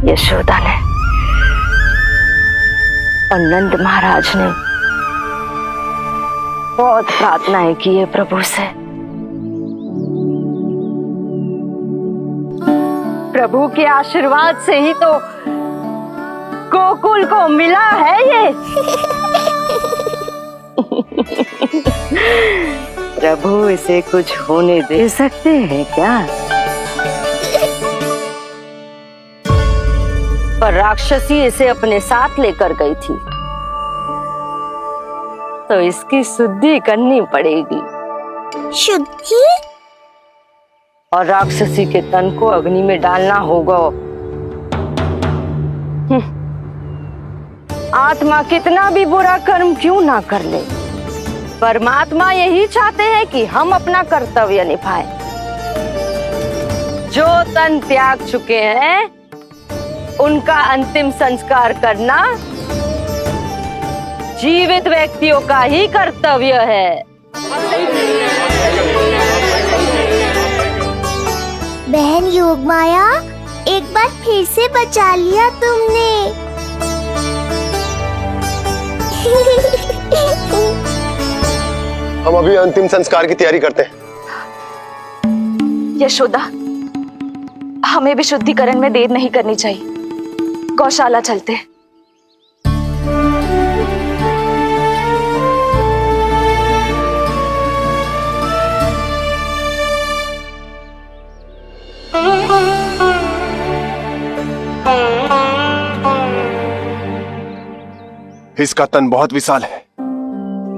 यशोदा ने और नंद महाराज ने बहुत प्रार्थनाएं की है प्रभु से। प्रभु के आशीर्वाद से ही तो गोकुल को मिला है ये। प्रभु इसे कुछ होने दे सकते हैं क्या? पर राक्षसी इसे अपने साथ लेकर गई थी, तो इसकी शुद्धि करनी पड़ेगी। शुद्धि? और राक्षसी के तन को अग्नि में डालना होगा। आत्मा कितना भी बुरा कर्म क्यों ना कर ले, परमात्मा यही चाहते हैं कि हम अपना कर्तव्य निभाएं। जो तन त्याग चुके हैं उनका अंतिम संस्कार करना जीवित व्यक्तियों का ही कर्तव्य है। बहन योगमाया, एक बार फिर से बचा लिया तुमने। हम अभी अंतिम संस्कार की तैयारी करते हैं। यशोदा, हमें भी शुद्धिकरण में देर नहीं करनी चाहिए। गौशाला चलते हैं। इसका तन बहुत विशाल है,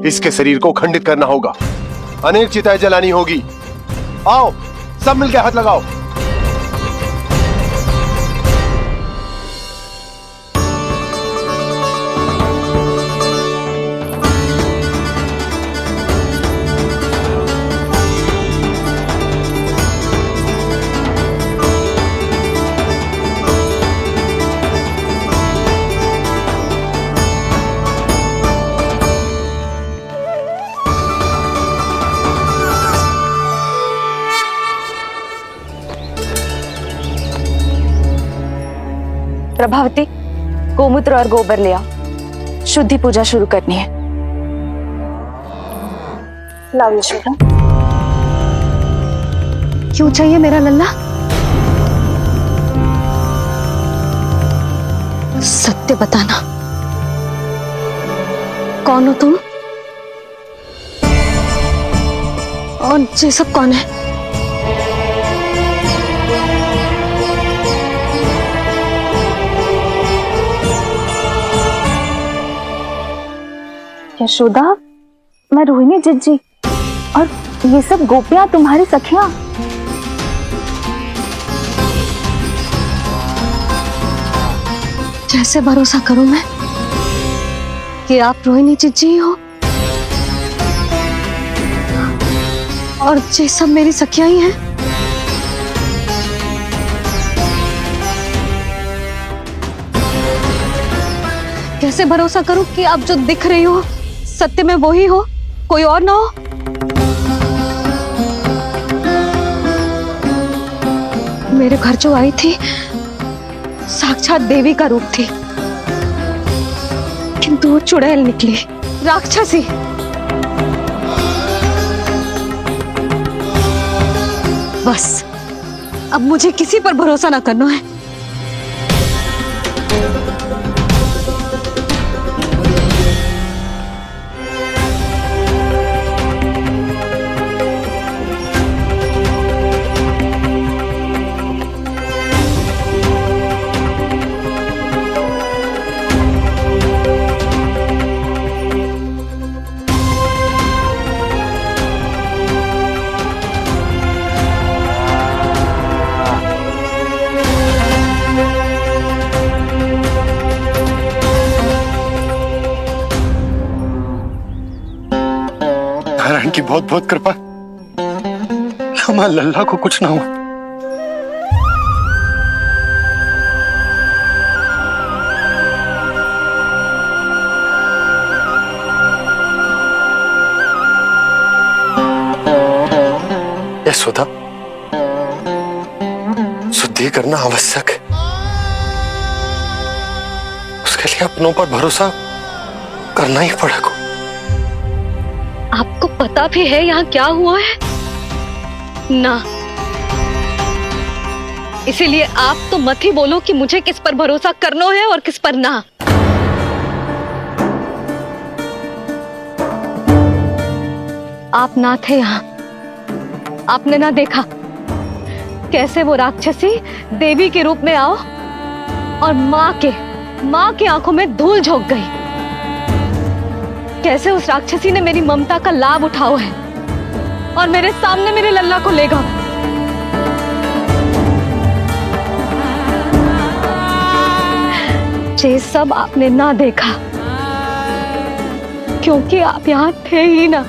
इसके शरीर को खंडित करना होगा, अनेक चिताएं जलानी होगी। आओ सब मिलकर हाथ लगाओ। प्रभावती, गोमूत्र और गोबर ले आओ, शुद्धि पूजा शुरू करनी है। लाओ यशोदा। क्यों चाहिए मेरा लल्ला? सत्य बताना, कौन हो तुम और ये सब कौन है? यशोदा, मैं रोहिणी जिज्जी और ये सब गोपियां तुम्हारी सखियां। कैसे भरोसा करूं मैं कि आप रोहिणी जिज्जी ही हो और ये सब मेरी सखियां ही हैं। कैसे भरोसा करूं कि आप जो दिख रही हो सत्य में वो ही हो, कोई और ना हो? मेरे घर जो आई थी साक्षात देवी का रूप थी, किंतु वो चुड़ैल निकली, राक्षसी। बस अब मुझे किसी पर भरोसा ना करना है। नारायण की बहुत बहुत कृपा, हमारे लल्ला को कुछ ना हुआ। यशोदा, शुद्धि करना आवश्यक है। उसके लिए अपनों पर भरोसा करना ही पड़ेगा। आपको पता भी है यहाँ क्या हुआ है ना? इसीलिए आप तो मत ही बोलो कि मुझे किस पर भरोसा करना है और किस पर ना। आप ना थे यहाँ, आपने ना देखा कैसे वो राक्षसी देवी के रूप में आओ और माँ के आंखों में धूल झोंक गई। कैसे उस राक्षसी ने मेरी ममता का लाभ उठाओ है और मेरे सामने मेरे लल्ला को ले गया। ये सब आपने ना देखा क्योंकि आप यहाँ थे ही ना।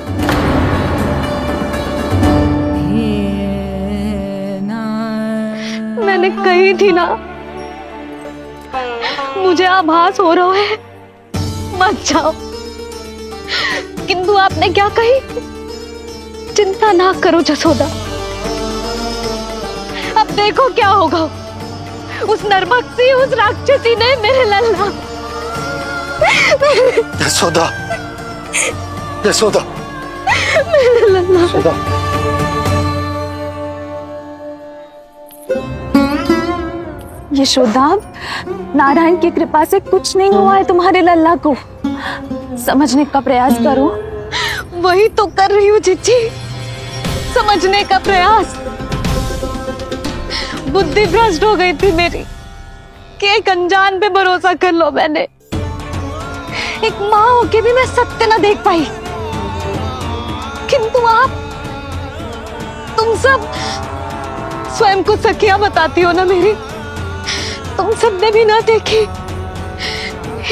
मैंने कही थी ना, मुझे आभास हो रहा है, मत जाओ। किंतु आपने क्या कही? चिंता ना करो जसोदा, अब देखो क्या होगा। उस नरभक्षी, उस राक्षसी ने मेरे लल्ला। यशोदा, यशोदा, मेरे लल्ला। यशोदा। यशोदा, नारायण की कृपा से कुछ नहीं हुआ है तुम्हारे लल्ला को। समझने का प्रयास करो। वही तो कर रही हूँ जीजी, समझने का प्रयास। बुद्धि भ्रष्ट हो गई थी मेरी कि एक अनजान पे भरोसा कर लो मैंने। एक माँ होके भी मैं सत्य ना देख पाई। किंतु आप, तुम सब स्वयं को सखिया बताती हो ना मेरी, तुम सबने भी ना देखी,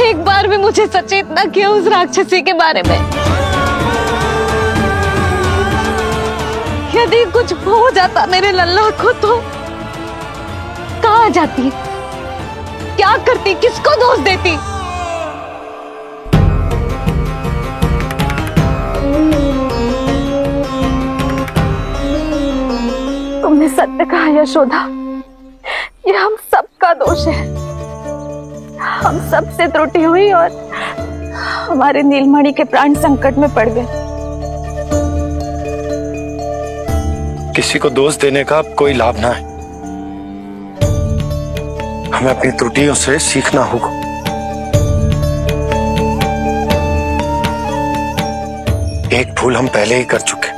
एक बार भी मुझे सचेत ना किया उस राक्षसी के बारे में। यदि कुछ हो जाता मेरे लल्ला को तो कहाँ जाती, क्या करती, किसको दोष देती? तुमने सत्य कहा यशोदा, ये हम सबका दोष है। हम सबसे त्रुटि हुई और हमारे नीलमणि के प्राण संकट में पड़ गए। किसी को दोष देने का अब कोई लाभ ना है। हमें अपनी त्रुटियों से सीखना होगा। एक भूल हम पहले ही कर चुके,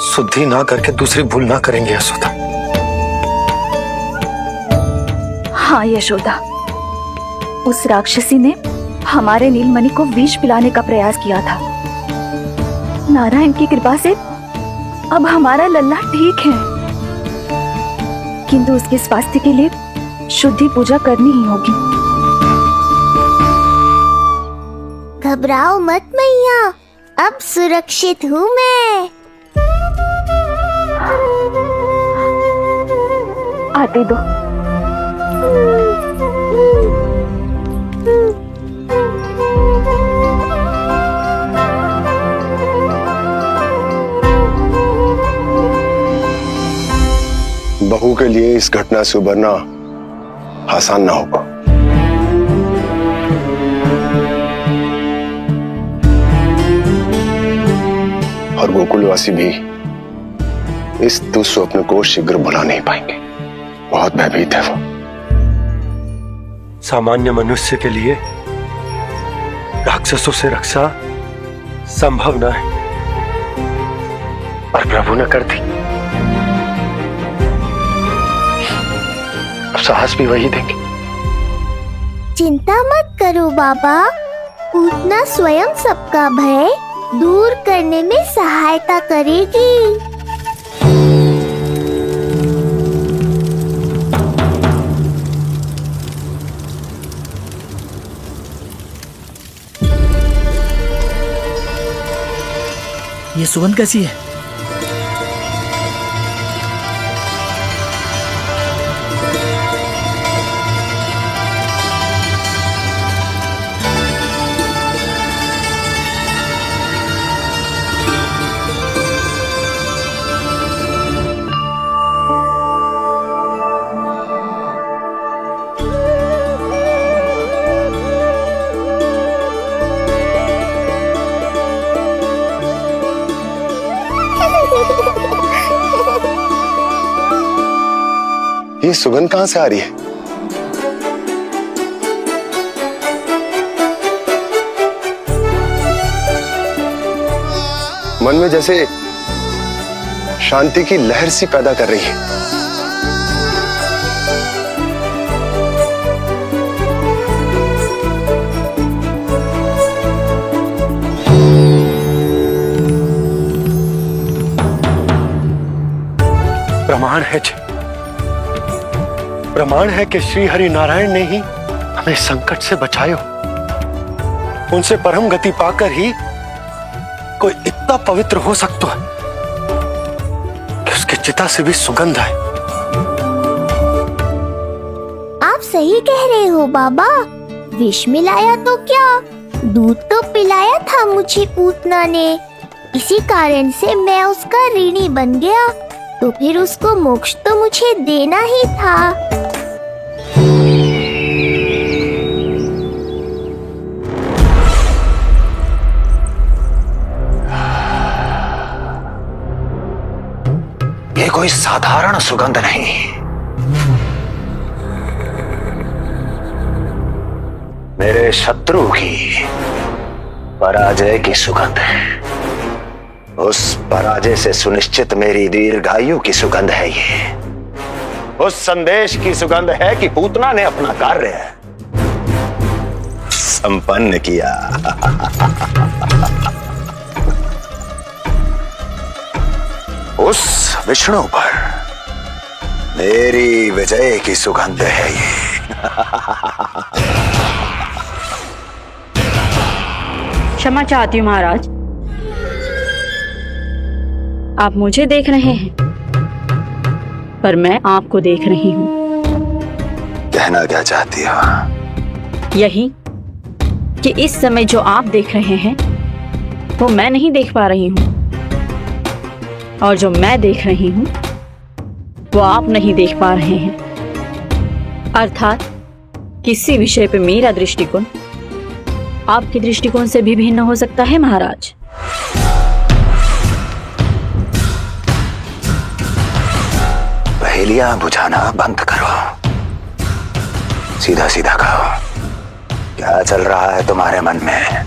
शुद्धि ना करके दूसरी भूल ना करेंगे यशोदा। हाँ यशोदा, उस राक्षसी ने हमारे नीलमणि को विष पिलाने का प्रयास किया था। नारायण की कृपा से अब हमारा लल्ला ठीक है, किंतु उसके स्वास्थ्य के लिए शुद्धि पूजा करनी ही होगी। घबराओ मत मैया, अब सुरक्षित हूँ मैं। आते दो। बहू के लिए इस घटना से उबरना आसान ना होगा। और गोकुलवासी भी इस दुस्वप्न को शीघ्र भुला नहीं पाएंगे। बहुत भयभीत है वो। सामान्य मनुष्य के लिए राक्षसों से रक्षा संभव न है, और प्रभु ने कर दी। अब साहस भी वही देंगे। चिंता मत करो बाबा, पूतना स्वयं सबका भय दूर करने में सहायता करेगी। ये सुगंध कैसी है? ये सुगंध कहां से आ रही है? मन में जैसे शांति की लहर सी पैदा कर रही है। प्रमाण है कि श्री हरि नारायण ने ही हमें संकट से बचाए हो। उनसे परम गति पाकर ही कोई इतना पवित्र हो सकता है कि उसकी चिता से भी सुगंध आए। आप सही कह रहे हो बाबा। विष मिलाया तो क्या, दूध तो पिलाया था मुझे पूतना ने। इसी कारण से मैं उसका ऋणी बन गया, तो फिर उसको मोक्ष तो मुझे देना ही था। ये कोई साधारण सुगंध नहीं, मेरे शत्रु की पराजय की सुगंध है। उस पराजय से सुनिश्चित मेरी दीर्घायु की सुगंध है ये। उस संदेश की सुगंध है कि पूतना ने अपना कार्य संपन्न किया। उस विष्णु पर मेरी विजय की सुगंध है ये। क्षमा चाहती हूँ महाराज, आप मुझे देख रहे हैं पर मैं आपको देख रही हूँ। कहना क्या चाहती हो? यही कि इस समय जो आप देख रहे हैं वो मैं नहीं देख पा रही हूँ, और जो मैं देख रही हूँ वो आप नहीं देख पा रहे हैं। अर्थात किसी विषय पे मेरा दृष्टिकोण आपके दृष्टिकोण से भी भिन्न हो सकता है महाराज। पहेलियां बुझाना बंद करो, सीधा सीधा कहो, क्या चल रहा है तुम्हारे मन में?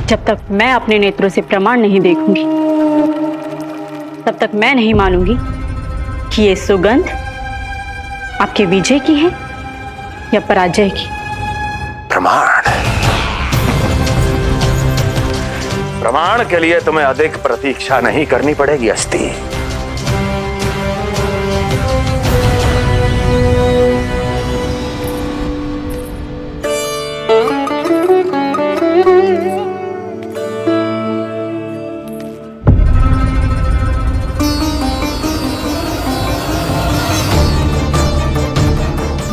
जब तक मैं अपने नेत्रों से प्रमाण नहीं देखूंगी तब तक मैं नहीं मानूंगी कि ये सुगंध आपके विजय की है या पराजय की। प्रमाण के लिए तुम्हें अधिक प्रतीक्षा नहीं करनी पड़ेगी अस्ति।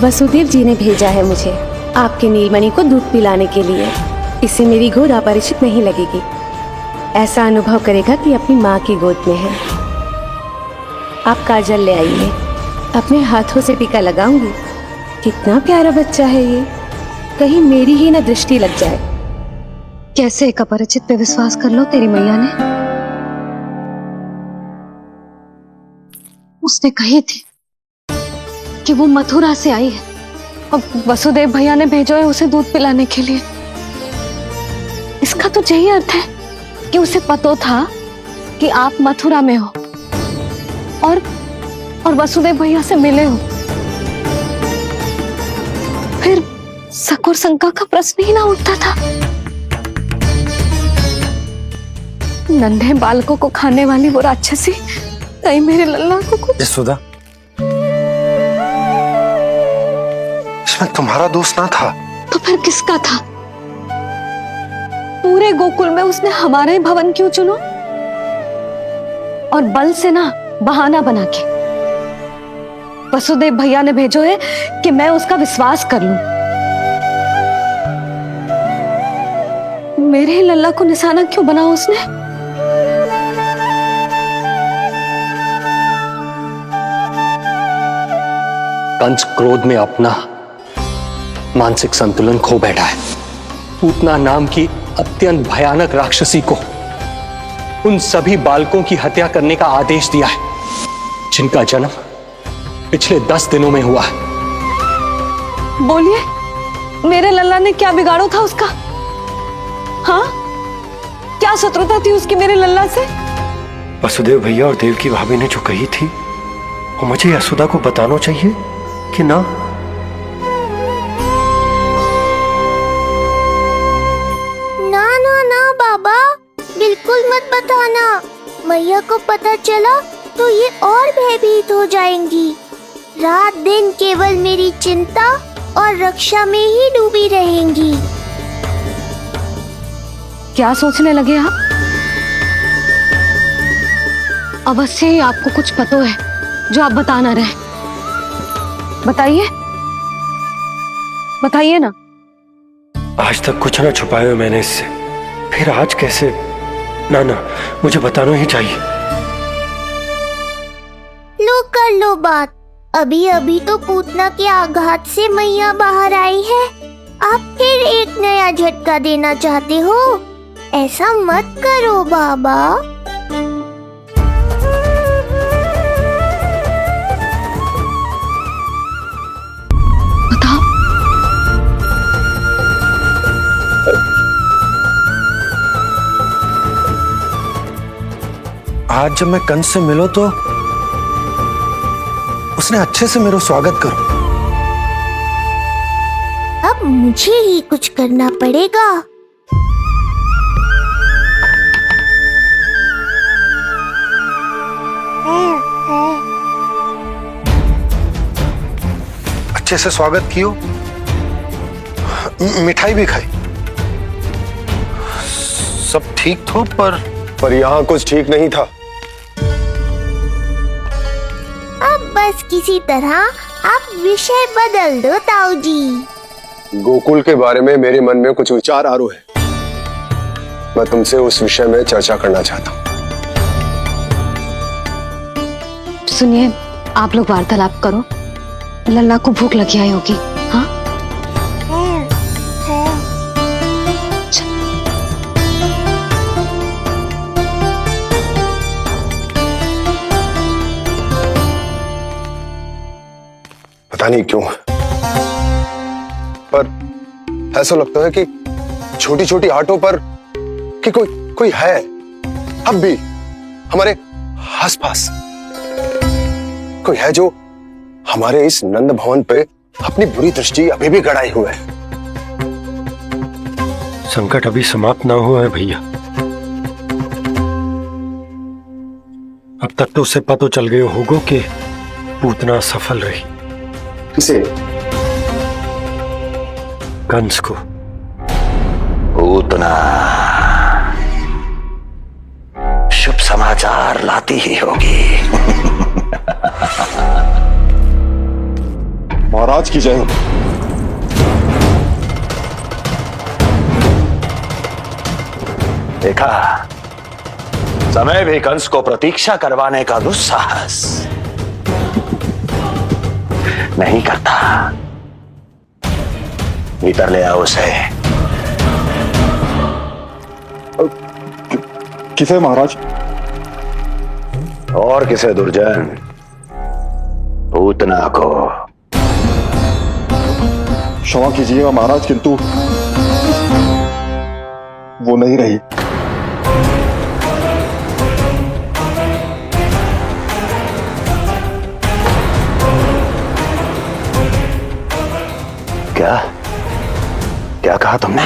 वसुदेव जी ने भेजा है मुझे आपके नीलमणि को दूध पिलाने के लिए। इससे मेरी गोद अपरिचित नहीं लगेगी, ऐसा अनुभव करेगा कि अपनी माँ की गोद में है। आप काजल ले आइए, अपने हाथों से टीका लगाऊंगी। कितना प्यारा बच्चा है ये, कहीं मेरी ही ना दृष्टि लग जाए। कैसे एक अपरिचित पे विश्वास कर लो तेरी मैया ने? उसने कही थी कि वो मथुरा से आई है और वसुदेव भैया ने भेजा है उसे दूध पिलाने के लिए। इसका तो यही अर्थ है कि उसे पता था कि आप मथुरा में हो और वसुदेव भैया से मिले हो। फिर शक और शंका का प्रश्न ही ना उठता था। नन्हे बालकों को खाने वाली वो राक्षसी कहीं मेरे लल्ला को कुछ। यशोदा, इसमें तुम्हारा दोष ना था। तो फिर किसका था? पूरे गोकुल में उसने हमारे भवन क्यों चुनो? और बल से ना बहाना बना के वसुदेव भैया ने भेजो है कि मैं उसका विश्वास कर लूं। मेरे ही लल्ला को निशाना क्यों बनाया उसने? कंस क्रोध में अपना मानसिक संतुलन खो बैठा है। पूतना नाम की अत्यंत भयानक राक्षसी को उन सभी बालकों की हत्या करने का आदेश दिया है जिनका जन्म पिछले 10 दिनों में हुआ है। बोलिए, मेरे लल्ला ने क्या बिगाड़ो था उसका? हाँ, क्या शत्रुता थी उसकी मेरे लल्ला से? वसुदेव भैया और देवकी भाभी ने जो कही थी वो मुझे यशोदा को बताना चाहिए कि ना? ना ना ना बाबा, बिल्कुल मत बताना। मैया को पता चला तो ये और भयभीत हो जाएंगी। रात दिन केवल मेरी चिंता और रक्षा में ही डूबी रहेंगी। क्या सोचने लगे आप? अवश्य ही आपको कुछ पता है जो आप बता ना रहे। बताइए, बताइए ना। आज तक कुछ ना छुपाया मैंने इससे, फिर आज कैसे? ना ना, मुझे बताना ही चाहिए। लो कर लो बात। अभी अभी तो पूतना के आघात से मैया बाहर आई है, आप फिर एक नया झटका देना चाहते हो? ऐसा मत करो बाबा। बताओ। आज जब मैं कंस से मिलो तो उसने अच्छे से मेरा स्वागत करो। अब मुझे ही कुछ करना पड़ेगा। अच्छे से स्वागत कियो, मिठाई भी खाई, सब ठीक तो, पर यहाँ कुछ ठीक नहीं था। अब बस किसी तरह आप विषय बदल दो ताऊ जी। गोकुल के बारे में मेरे मन में कुछ विचार आ रहे हैं। मैं तुमसे उस विषय में चर्चा करना चाहता हूँ। सुनिए, आप लोग वार्तालाप करो। लल्ला को भूख लगी आई होगी। हाँ, पता नहीं क्यों, पर ऐसा लगता है कि छोटी छोटी आटों पर कि कोई है अब भी हमारे आसपास। कोई है जो हमारे इस नंद भवन पे अपनी बुरी दृष्टि अभी भी गड़ाए हुए है। संकट अभी समाप्त ना हुआ है भैया। अब तक तो उसे पता चल गए होगा कि पूतना सफल रही। किसे? कंस को। पूतना शुभ समाचार लाती ही होगी। महाराज की जय हो। देखा, समय भी कंस को प्रतीक्षा करवाने का दुस्साहस नहीं करता। भीतर ले आओ उसे। किसे महाराज? और किसे दुर्जन? पूतना को। क्षमा कीजिएगा महाराज, किंतु वो नहीं रही। क्या क्या कहा तुमने?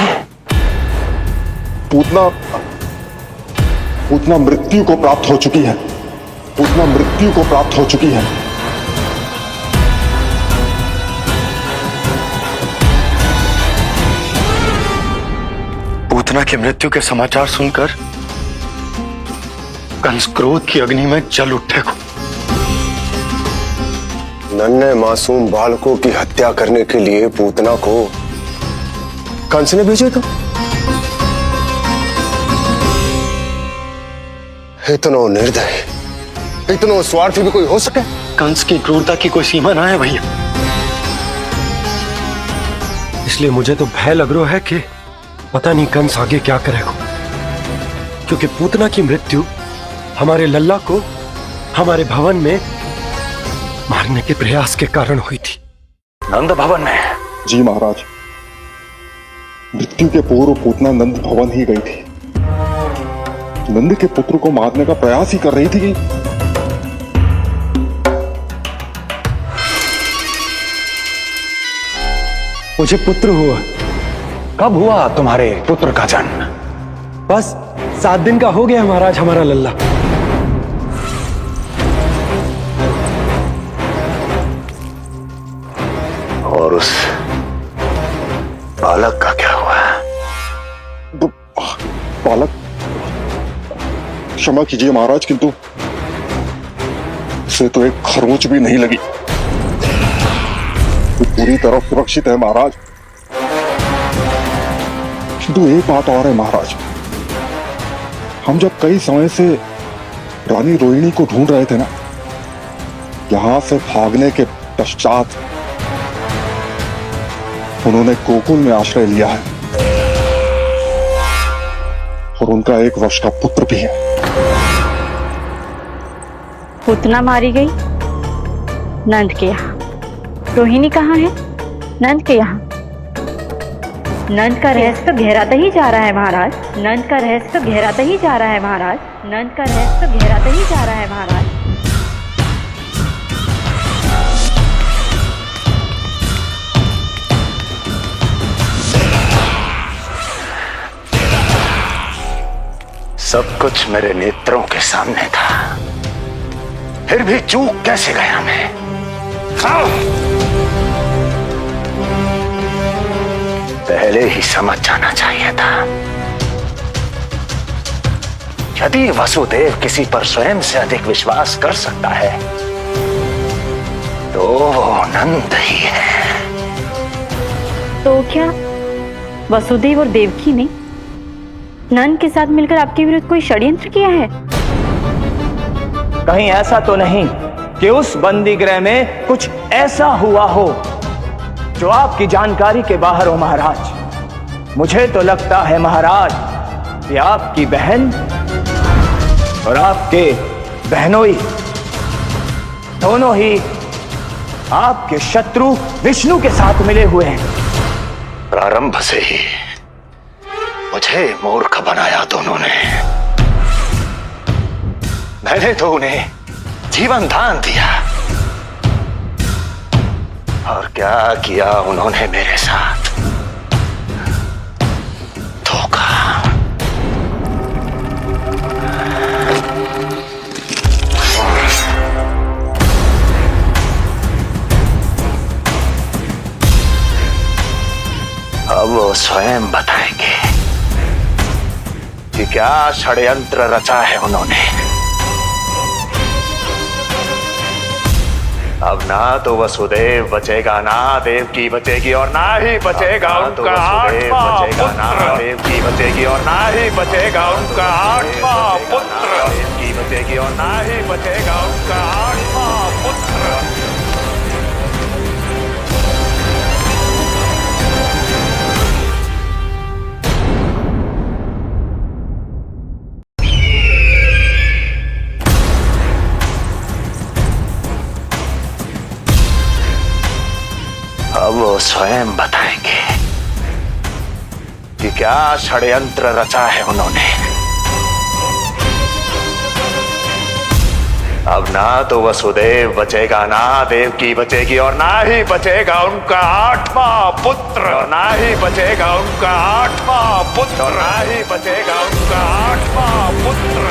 पूतना मृत्यु को प्राप्त हो चुकी है। पूतना मृत्यु को प्राप्त हो चुकी है। पूतना की मृत्यु के समाचार सुनकर कंस क्रोध की अग्नि में जल उठे को। नन्हे मासूम बालकों की हत्या करने के लिए पूतना को कंस ने भेजा था। इतना निर्दय, इतना स्वार्थी भी कोई हो सके? कंस की क्रूरता की कोई सीमा ना है भैया। इसलिए मुझे तो भय लग रहा है कि पता नहीं कंस आगे क्या करेगा, क्योंकि पूतना की मृत्यु हमारे लल्ला को हमारे भवन में मारने के प्रयास के कारण हुई थी। नंद भवन में? जी महाराज, मृत्यु के पूर्व पूतना नंद भवन ही गई थी। नंद के पुत्र को मारने का प्रयास ही कर रही थी। मुझे पुत्र हुआ। कब हुआ तुम्हारे पुत्र का जन्म? बस 7 दिन का हो गया महाराज हमारा लल्ला। और उस बालक का क्या हुआ? बालक, क्षमा कीजिए महाराज, किंतु उसे तो एक खरोंच भी नहीं लगी। वो पूरी तरह सुरक्षित है महाराज। किंतु एक बात और है महाराज, हम जब कई समय से रानी रोहिणी को ढूंढ रहे थे ना, यहां से भागने के पश्चात उन्होंने गोकुल में आश्रय लिया है और उनका 1 वर्ष का पुत्र भी है। पूतना मारी गई नंद के यहाँ। रोहिणी कहाँ है? नंद के यहाँ। नंद का रहस्य गहराता ही जा रहा है महाराज। नंद का रहस्य गहराता ही जा रहा है महाराज। नंद का रहस्य गहराता ही जा रहा है महाराज। सब कुछ मेरे नेत्रों के सामने था, फिर भी चूक कैसे गया मैं? पहले ही समझ जाना चाहिए था। यदि वसुदेव किसी पर स्वयं से अधिक विश्वास कर सकता है तो वो नंद ही है। तो क्या वसुदेव और देवकी ने नंद के साथ मिलकर आपके विरुद्ध कोई षड्यंत्र किया है? कहीं ऐसा तो नहीं कि उस बंदी गृह में कुछ ऐसा हुआ हो जो आपकी जानकारी के बाहर हो महाराज। मुझे तो लगता है महाराज कि आपकी बहन और आपके बहनोई दोनों ही आपके शत्रु विष्णु के साथ मिले हुए हैं। प्रारंभ से ही मुझे मूर्ख बनाया दोनों ने। मैंने तो उन्हें जीवन दान दिया, और क्या किया उन्होंने मेरे साथ? धोखा। अब वो स्वयं बताएंगे कि क्या षड्यंत्र रचा है उन्होंने। अब ना तो वसुदेव बचेगा, ना देवकी बचेगी, और ना ही बचेगा उनका आठवां पुत्र। ना देवकी बचेगी और ना ही बचेगा उनका आठवां पुत्र। देवकी बचेगी और ना ही बचेगा उनका आठवां पुत्र। अब वो स्वयं बताएंगे कि क्या षड्यंत्र रचा है उन्होंने। अब ना तो वसुदेव बचेगा, ना देवकी बचेगी, और ना ही बचेगा उनका आठवां पुत्र। और ना ही बचेगा उनका आठवां पुत्र। और ना ही बचेगा उनका आठवां पुत्र।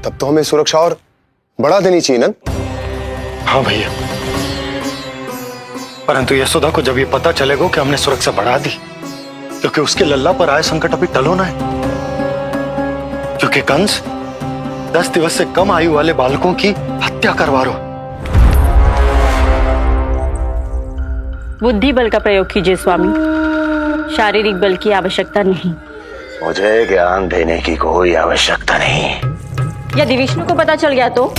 तब तो हमें सुरक्षा और बढ़ा देनी चाहिए नंद। हाँ भैया, परंतु यशोदा को जब ये पता चलेगा कि हमने सुरक्षा बढ़ा दी, क्योंकि उसके लल्ला पर आए संकट अभी टल होना है। क्योंकि कंस 10 दिवस से कम आयु वाले बालकों की हत्या करवा रहा। बुद्धि बल का प्रयोग कीजिए स्वामी, शारीरिक बल की आवश्यकता नहीं। मुझे ज्ञान देने की कोई आवश्यकता नहीं। यदि विष्णु को पता चल गया तो?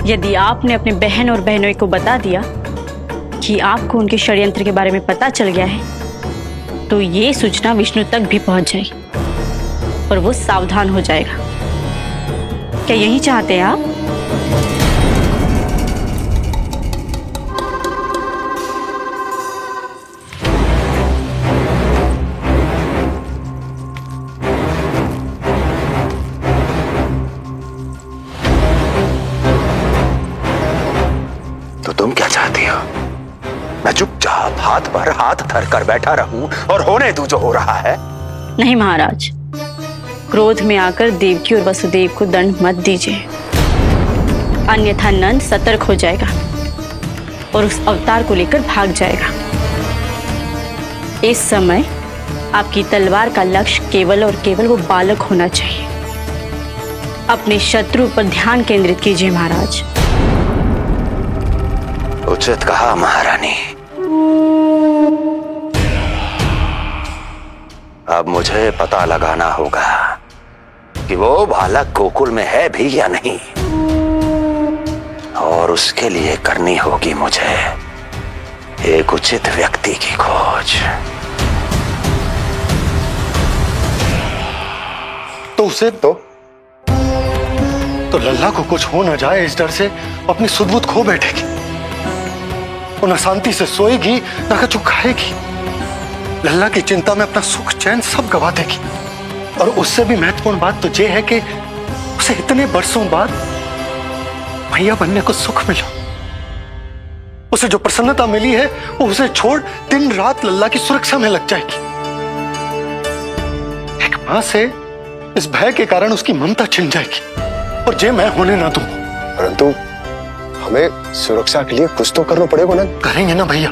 यदि आपने अपने बहन और बहनों को बता दिया कि आपको उनके षड्यंत्र के बारे में पता चल गया है, तो ये सूचना विष्णु तक भी पहुंच जाएगी और वो सावधान हो जाएगा। क्या यही चाहते हैं आप? तो तुम क्या चाहती हो? मैं चुपचाप हाथ पर हाथ धर कर बैठा रहूं और होने दूं जो हो रहा है? नहीं महाराज, क्रोध में आकर देवकी और वसुदेव को दंड मत दीजिए, अन्यथा नंद सतर्क हो जाएगा और उस अवतार को लेकर भाग जाएगा। इस समय आपकी तलवार का लक्ष्य केवल और केवल वो बालक होना चाहिए। अपने शत्रु पर ध्यान केंद्रित कीजिए महाराज। उचित कहा महारानी। अब मुझे पता लगाना होगा कि वो बालक गोकुल में है भी या नहीं, और उसके लिए करनी होगी मुझे एक उचित व्यक्ति की खोज। तो उसे तो लल्ला को कुछ हो ना जाए इस डर से अपनी सुध-बुध खो बैठेगी। वो न शांति से सोएगी न कछु खाएगी। लल्ला की चिंता में अपना सुख चैन सब गवा देगी। और उससे भी महत्वपूर्ण बात तो ये है कि उसे इतने बरसों बाद भैया बनने को सुख मिला। उसे जो प्रसन्नता मिली है वो उसे छोड़ दिन रात लल्ला की सुरक्षा में लग जाएगी। एक मां से इस भय के कारण उसकी ममता छिन जाएगी, और जे मैं होने ना दूं। परंतु हमें सुरक्षा के लिए कुछ तो करना पड़ेगा ना। करेंगे ना भैया।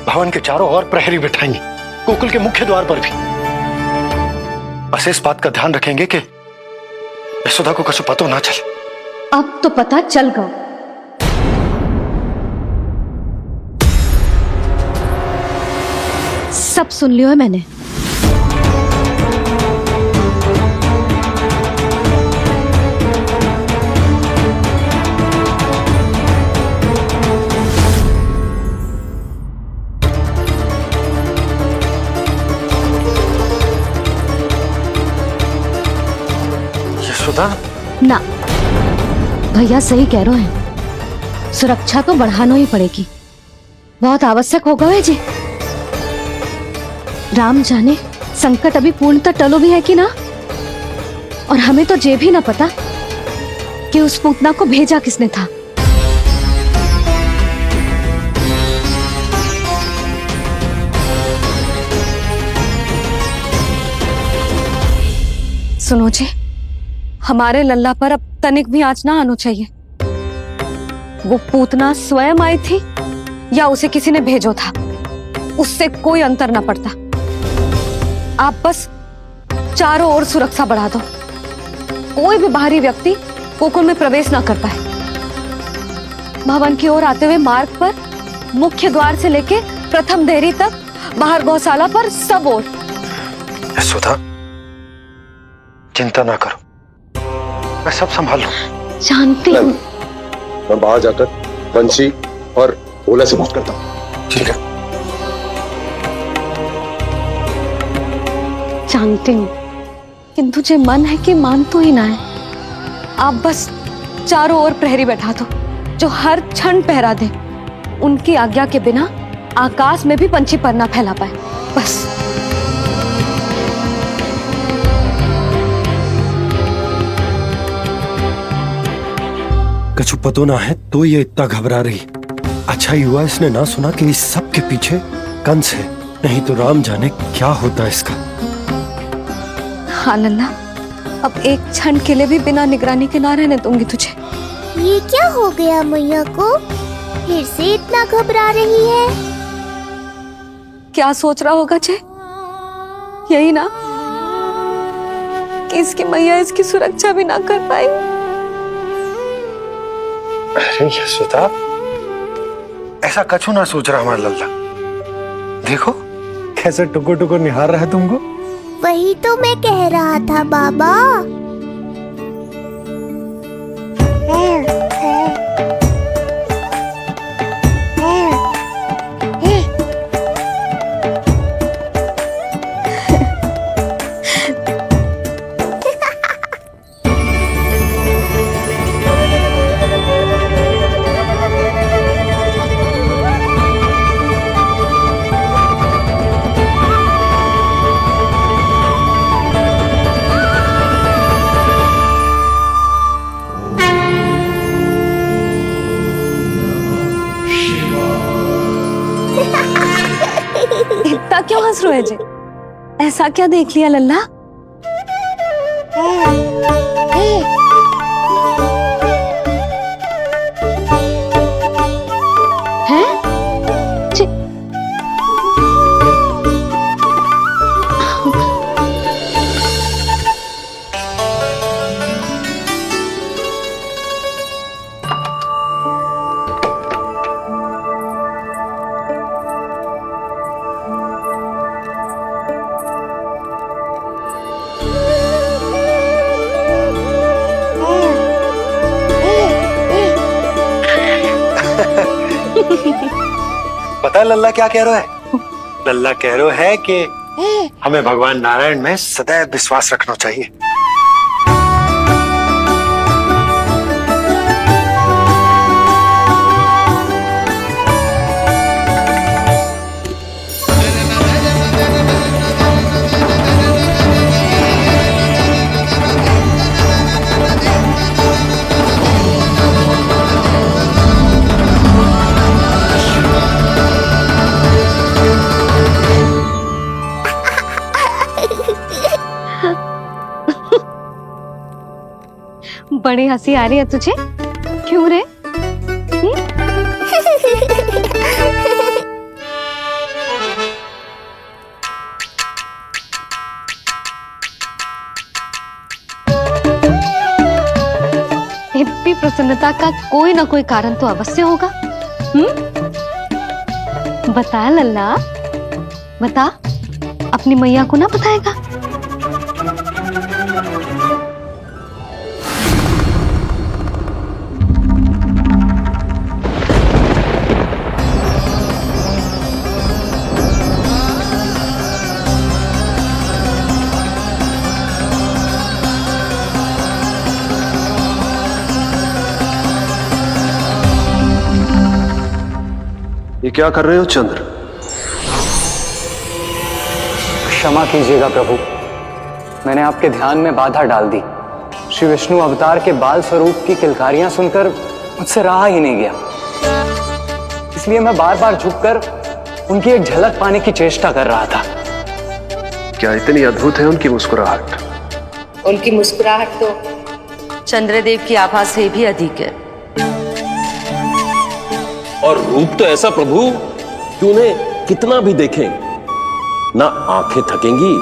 भवन के चारों ओर प्रहरी बिठाएंगे, गोकुल के मुख्य द्वार पर भी। बस इस बात का ध्यान रखेंगे कि यशोदा को कछु पता ना चले। अब तो पता चल गया। सब सुन लियो है मैंने। यशोदा ना, भैया सही कह रहे हैं। सुरक्षा तो बढ़ाना ही पड़ेगी, बहुत आवश्यक होगा वे जी। राम जाने संकट अभी पूर्णतः टलो भी है कि ना, और हमें तो ये भी ना पता कि उस पूतना को भेजा किसने था। सुनो जी, हमारे लल्ला पर अब तनिक भी आंच ना आना चाहिए। वो पूतना स्वयं आई थी या उसे किसी ने भेजो था, उससे कोई अंतर ना पड़ता। आप बस चारों ओर सुरक्षा बढ़ा दो, कोई भी बाहरी व्यक्ति गोकुल में प्रवेश ना कर पाए। भवन की ओर आते हुए मार्ग पर मुख्य द्वार से लेके प्रथम देहरी तक, बाहर गौशाला पर, सब ओर। यशोदा चिंता ना करो, मैं सब संभाल लूं। जानती हूँ। मैं बाहर जाकर बंसी और ओला से बात करता हूँ। ठीक है। जानती हूँ, किंतु जे मन है कि मान तो ही ना है। आप बस चारों ओर प्रहरी बैठा दो, जो हर क्षण पहरा दे। उनकी आज्ञा के बिना आकाश में भी पंछी पर ना फैला पाए, बस। कछु पतो ना है तो ये इतना घबरा रही। अच्छा ही हुआ इसने ना सुना कि इस सब के पीछे कंस है, नहीं तो राम जाने क्या होता इसका। हाँ लल्ला, अब एक क्षण के लिए भी बिना निगरानी के ना रहने दूंगी तुझे। ये क्या हो गया मैया को? फिर से इतना घबरा रही है। क्या सोच रहा होगा चे? यही ना कि इसकी मैया इसकी सुरक्षा भी ना कर पाई। अरे यशोदा, ऐसा कछु ना सोच रहा हमारा लल्ला। देखो कैसे टुकुर टुकुर निहार रहा है तुमको। वही तो मैं कह रहा था बाबा। क्यों हंस रहे जे? ऐसा क्या देख लिया लल्ला? हैं? पता है लल्ला क्या कह रहा है? लल्ला कह रहा है कि हमें भगवान नारायण में सदैव विश्वास रखना चाहिए। बड़ी हंसी आ रही है तुझे, क्यों रे? इतनी प्रसन्नता का कोई ना कोई कारण तो अवश्य होगा। बता लल्ला, बता, अपनी मैया को ना बताएगा? ये क्या कर रहे हो चंद्र? क्षमा कीजिएगा प्रभु, मैंने आपके ध्यान में बाधा डाल दी। श्री विष्णु अवतार के बाल स्वरूप की किलकारियां सुनकर मुझसे रहा ही नहीं गया, इसलिए मैं बार बार झुककर उनकी एक झलक पाने की चेष्टा कर रहा था। क्या इतनी अद्भुत है उनकी मुस्कुराहट? उनकी मुस्कुराहट तो चंद्रदेव की आभा से भी अधिक है। और रूप तो ऐसा प्रभु कि उन्हें कितना भी देखें ना आंखें थकेंगी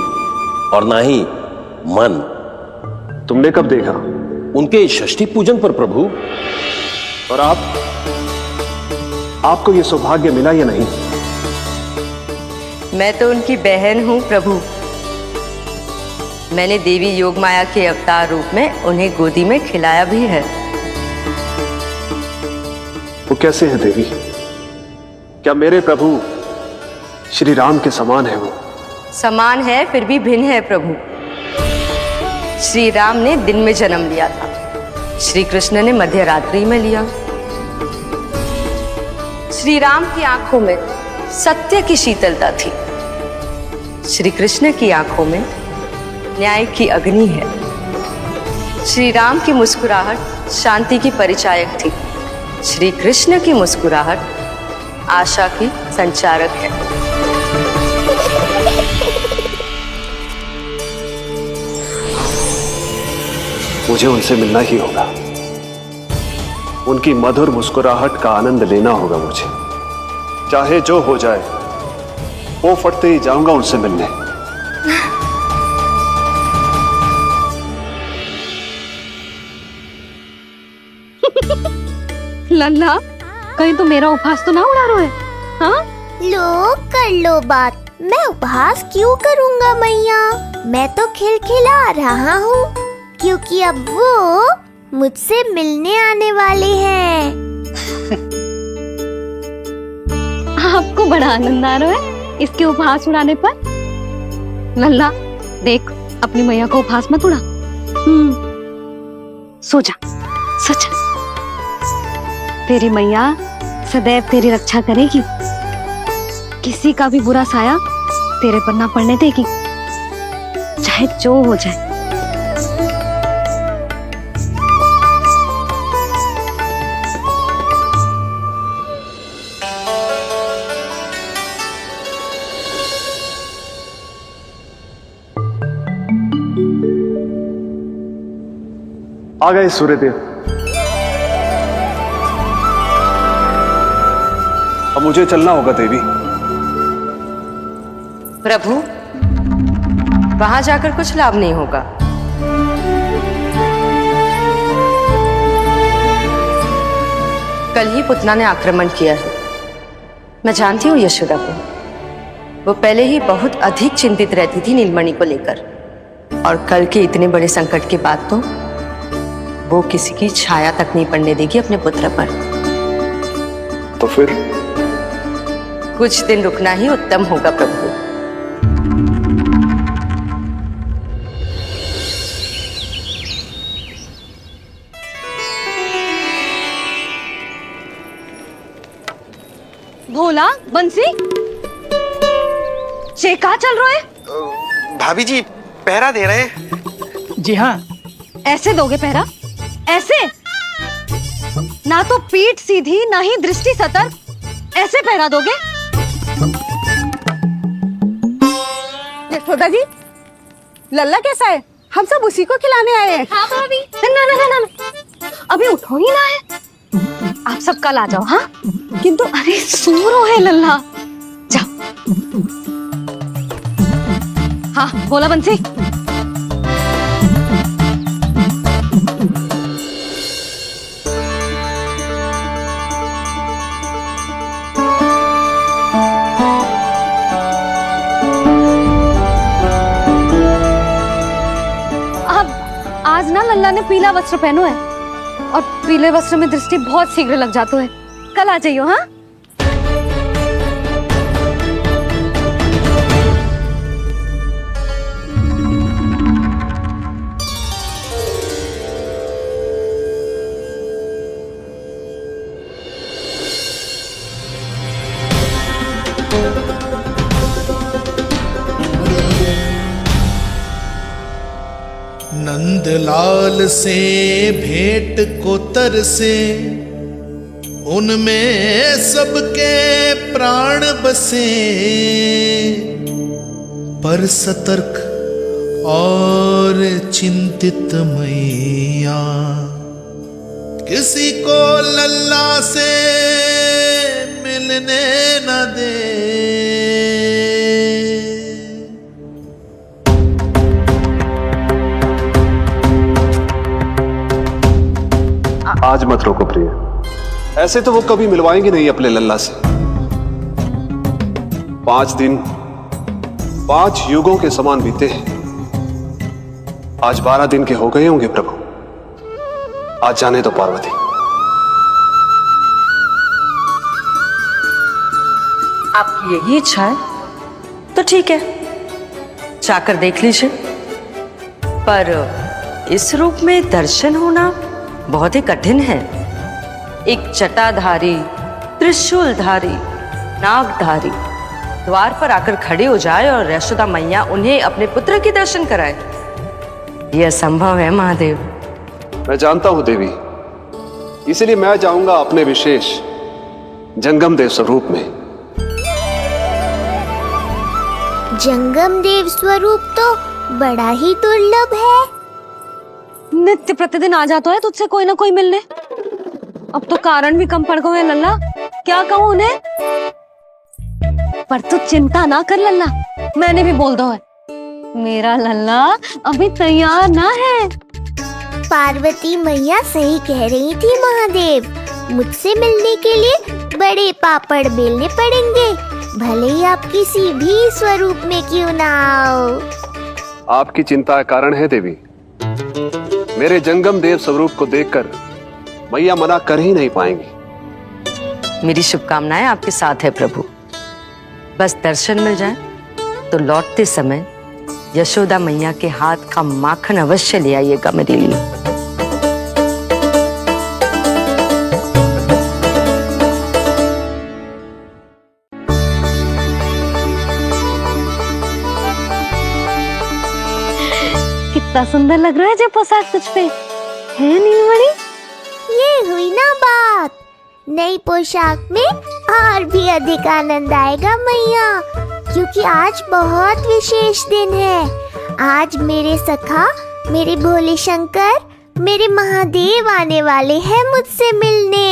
और ना ही मन। तुमने कब देखा? उनके षष्ठी पूजन पर प्रभु। और आपको ये सौभाग्य मिला या नहीं? मैं तो उनकी बहन हूं प्रभु। मैंने देवी योगमाया के अवतार रूप में उन्हें गोदी में खिलाया भी है। वो कैसे है देवी? क्या मेरे प्रभु श्री राम के समान है वो? समान है फिर भी भिन्न है प्रभु। श्री राम ने दिन में जन्म लिया था, श्री कृष्ण ने मध्य रात्रि में लिया। श्री राम की आंखों में सत्य की शीतलता थी, श्री कृष्ण की आंखों में न्याय की अग्नि है। श्री राम की मुस्कुराहट शांति की परिचायक थी, श्री कृष्ण की मुस्कुराहट आशा की संचारक है। मुझे उनसे मिलना ही होगा, उनकी मधुर मुस्कुराहट का आनंद लेना होगा मुझे। चाहे जो हो जाए, वो फटते ही जाऊंगा उनसे मिलने। लल्ला, कहीं तो मेरा उपहास तो ना उड़ा रहे? हाँ? लो कर लो बात, मैं उपहास क्यों करूँगा मैया? मैं तो खिलखिला रहा हूँ क्योंकि अब वो मुझसे मिलने आने वाले हैं। आपको बड़ा आनंद आ रहा है इसके उपहास उड़ाने पर? लल्ला देख, अपनी मैया को उपहास मत उड़ा। सो जा, सो जा। तेरी मैया सदैव तेरी रक्षा करेगी, किसी का भी बुरा साया तेरे पर ना पड़ने देगी, चाहे जो हो जाए। आ गए सूर्यदेव। अब मुझे चलना होगा देवी। प्रभु, वहां जाकर कुछ लाभ नहीं होगा। कल ही पुतना ने आक्रमण किया है। मैं जानती हूँ यशोदा को। वो पहले ही बहुत अधिक चिंतित रहती थी नीलमणि को लेकर, और कल के इतने बड़े संकट के बाद तो वो किसी की छाया तक नहीं पड़ने देगी अपने पुत्र पर। तो फिर कुछ दिन रुकना ही उत्तम होगा प्रभु। भोला, बंसी, ये कहाँ चल रहा है? भाभी जी पहरा दे रहे हैं। जी हाँ। ऐसे दोगे पहरा? ऐसे? ना तो पीठ सीधी ना ही दृष्टि सतर्क, ऐसे पहरा दोगे? यशोदा जी, लल्ला कैसा है? हम सब उसी को खिलाने आए हैं। हाँ भाभी। ना, अभी उठो ही ना है। आप सब कल आ जाओ। हाँ, किंतु अरे सो रो है लल्ला। जाओ। हाँ बोला बंसी। आज ना लल्ला ने पीला वस्त्र पहनो है, और पीले वस्त्र में दृष्टि बहुत शीघ्र लग जाती है। कल आ जाइयो। हाँ, नंदलाल से भेंट को तरसे, उनमें सबके प्राण बसे, पर सतर्क और चिंतित मैया किसी को लल्ला से मिलने न दे। आज मत रोको प्रिय, ऐसे तो वो कभी मिलवाएंगे नहीं अपने लल्ला से। 5 दिन 5 युगों के समान बीते हैं। आज 12 दिन के हो गए होंगे प्रभु। आज जाने दो पार्वती। आपकी यही इच्छा है तो ठीक है, जाकर देख लीजिए। पर इस रूप में दर्शन होना बहुत ही कठिन है। एक जटाधारी, त्रिशूलधारी, नागधारी द्वार पर आकर खड़े हो जाए और यशोदा मैया उन्हें अपने पुत्र के दर्शन कराए, यह असंभव है महादेव। मैं जानता हूं देवी, इसलिए मैं जाऊंगा अपने विशेष जंगम देव स्वरूप में। जंगम देव स्वरूप तो बड़ा ही दुर्लभ है। नित्य प्रतिदिन आ जाता है तुझसे कोई ना कोई मिलने। अब तो कारण भी कम पड़ गए लल्ला, क्या कहूँ उन्हें। पर तू चिंता ना कर लल्ला, मैंने भी बोल दो है। मेरा लल्ला अभी तैयार ना है। पार्वती मैया सही कह रही थी महादेव, मुझसे मिलने के लिए बड़े पापड़ बेलने पड़ेंगे, भले ही आप किसी भी स्वरूप में क्यों ना आओ। आपकी चिंता का कारण है देवी। मेरे जंगम देव स्वरूप को देखकर मैया मना कर ही नहीं पाएंगी। मेरी शुभकामनाएं आपके साथ है प्रभु। बस दर्शन मिल जाए तो लौटते समय यशोदा मैया के हाथ का माखन अवश्य ले आइएगा मेरे लिए। कितना सुंदर लग रहा है जो पोशाक तुझ पे है नीलमणि। ये हुई ना बात, नई पोशाक में और भी अधिक आनंद आएगा मैया, क्योंकि आज बहुत विशेष दिन है। आज मेरे सखा, मेरे भोले शंकर मेरे महादेव आने वाले हैं मुझसे मिलने।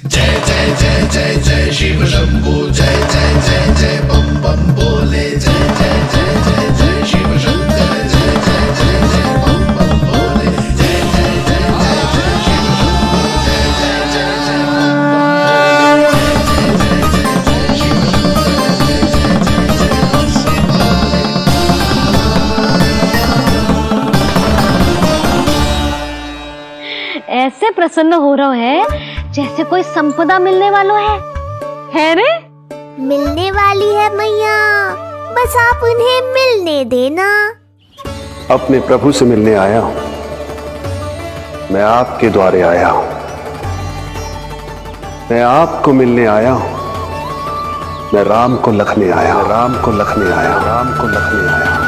जय जय जय जय जय शिव शंभू, जय जय जय जय बम बम बोले, जय जय जय जय जय शिव शंकर, जय जय जय जय बम बम बोले, जय जय जय जय जय शिव शंभू, जय जय जय जय बम बम बोले, जय जय जय जय शिव ऐसे प्रसन्न हो रहा है जैसे कोई संपदा मिलने वालों है रे? मिलने वाली है मैया, बस आप उन्हें मिलने देना। अपने प्रभु से मिलने आया हूं, मैं आपके द्वारे आया हूं, मैं आपको मिलने आया हूं, मैं राम को लखने आया, राम को लखने आया, राम को लखने आया।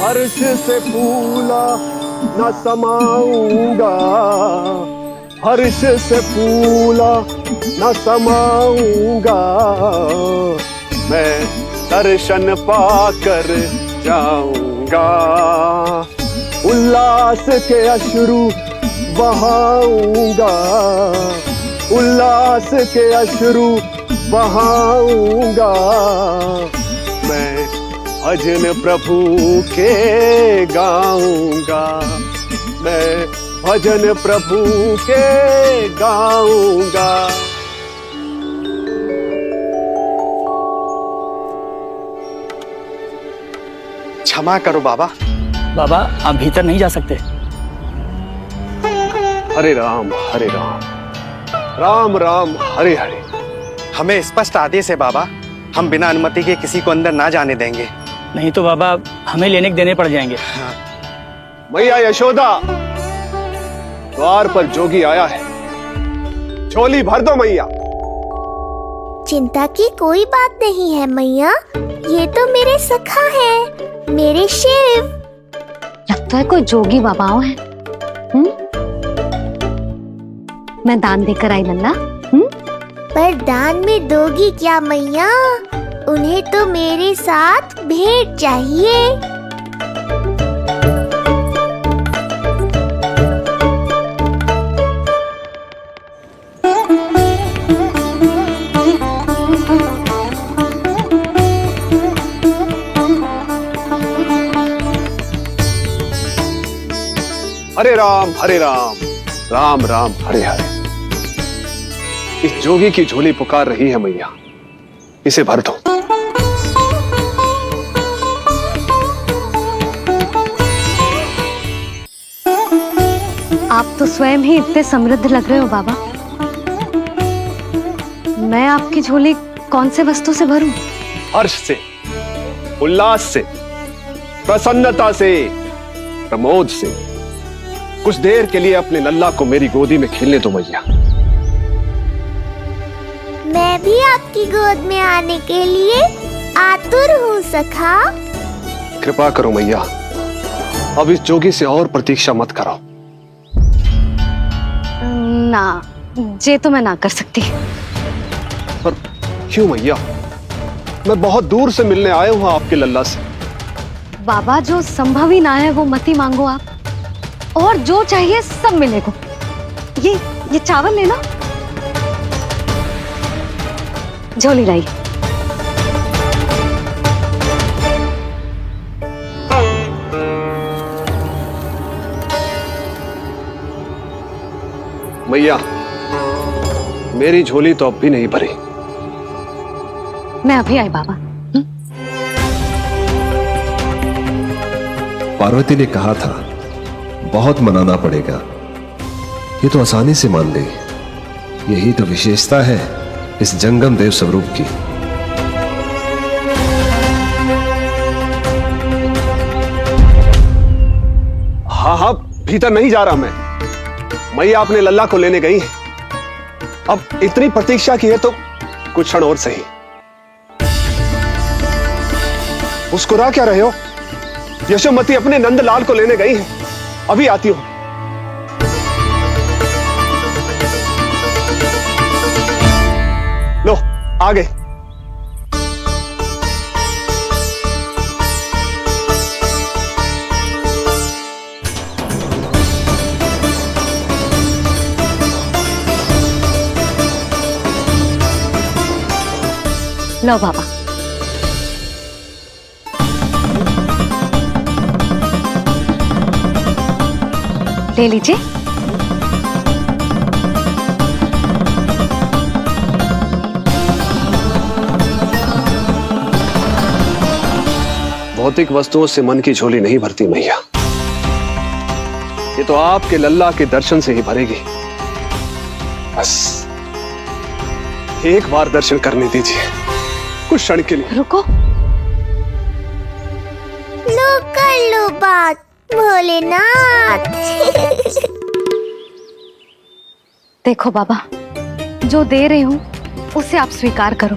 हर्ष से फूला न समाऊंगा, हर्ष से फूला न समाऊंगा, मैं दर्शन पाकर जाऊंगा, उल्लास के अश्रु बहाऊंगा, उल्लास के अश्रु बहाऊंगा, मैं भजन प्रभु के गाऊंगा, मैं भजन प्रभु के गाऊंगा। क्षमा करो बाबा। बाबा आप भीतर नहीं जा सकते। हरे राम राम राम हरे हरे। हमें स्पष्ट आदेश है बाबा, हम बिना अनुमति के किसी को अंदर ना जाने देंगे। नहीं तो बाबा हमें लेने देने पड़ जाएंगे। मैया यशोदा, द्वार पर जोगी आया है, झोली भर दो मैया। चिंता की कोई बात नहीं है मैया, ये तो मेरे सखा हैं, मेरे शिव। लगता है कोई जोगी बाबाओं है। मैं दान देकर आई लल्ला। पर दान में दोगी क्या मैया? उन्हें तो मेरे साथ भेंट चाहिए। हरे राम राम राम हरे हरे। इस जोगी की झोली पुकार रही है मैया, इसे भर दो। आप तो स्वयं ही इतने समृद्ध लग रहे हो बाबा। मैं आपकी झोली कौन से वस्तु से भरूं? हर्ष से, उल्लास से, प्रसन्नता से, प्रमोद से। कुछ देर के लिए अपने लल्ला को मेरी गोदी में खेलने दो मैया। मैं भी आपकी गोद में आने के लिए आतुर हूँ सखा। कृपा करो मैया, अब इस जोगी से और प्रतीक्षा मत कराओ। ना, ये तो मैं ना कर सकती। पर क्यों मैया? मैं बहुत दूर से मिलने आया हूँ आपके लल्ला से। बाबा जो संभव ही ना है वो मत ही मांगो आप, और जो चाहिए सब मिलेगा। ये चावल लेना, झोली लाई। मैया, मेरी झोली तो अब भी नहीं भरी। मैं अभी आई बाबा। पार्वती ने कहा था बहुत मनाना पड़ेगा, ये तो आसानी से मान ली। यही तो विशेषता है इस जंगम देव स्वरूप की। हाँ, भीतर नहीं जा रहा मैं। मैया अपने लल्ला को लेने गई है। अब इतनी प्रतीक्षा की है तो कुछ क्षण और सही। मुस्कुरा क्या रहे हो? यशोमती अपने नंदलाल को लेने गई है, अभी आती हूं। लो, आ गए। लो बाबा। ले लीजिए। भौतिक वस्तुओं से मन की झोली नहीं भरती मैया, ये तो आपके लल्ला के दर्शन से ही भरेगी। बस एक बार दर्शन करने दीजिए, कुछ क्षण के लिए। रुको। लो कर लो बात भोलेनाथ। देखो बाबा, जो दे रही हूँ उसे आप स्वीकार करो।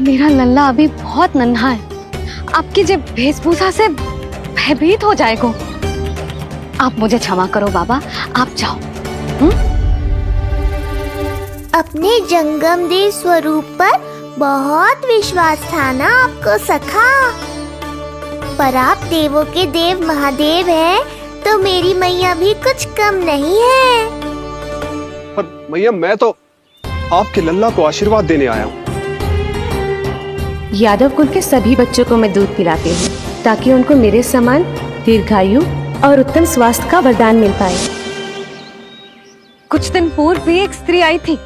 मेरा लल्ला अभी बहुत नन्हा है, आपकी जब वेशभूषा से भयभीत हो जाएगा। आप मुझे क्षमा करो बाबा, आप जाओ। अपने जंगम देव स्वरूप पर बहुत विश्वास था ना आपको सखा, पर आप देवों के देव महादेव हैं, तो मेरी मैया भी कुछ कम नहीं है। पर मैया मैं तो आपके लल्ला को आशीर्वाद देने आया हूँ। यादव कुल के सभी बच्चों को मैं दूध पिलाती हूँ ताकि उनको मेरे समान दीर्घायु और उत्तम स्वास्थ्य का वरदान मिल पाए। कुछ दिन पूर्व भी एक स्त्री आई थी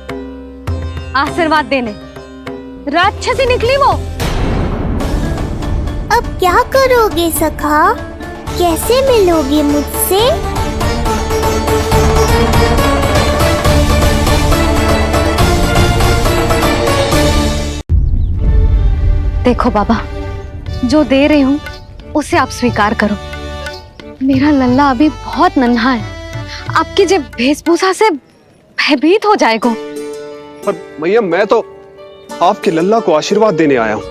आशीर्वाद देने, राक्षसी निकली वो। अब क्या करोगे सखा, कैसे मिलोगे मुझसे? देखो बाबा, जो दे रही हूँ उसे आप स्वीकार करो। मेरा लल्ला अभी बहुत नन्हा है, आपकी जब वेशभूषा से भयभीत हो जाएगा। पर मैया मैं तो आपके लल्ला को आशीर्वाद देने आया हूँ।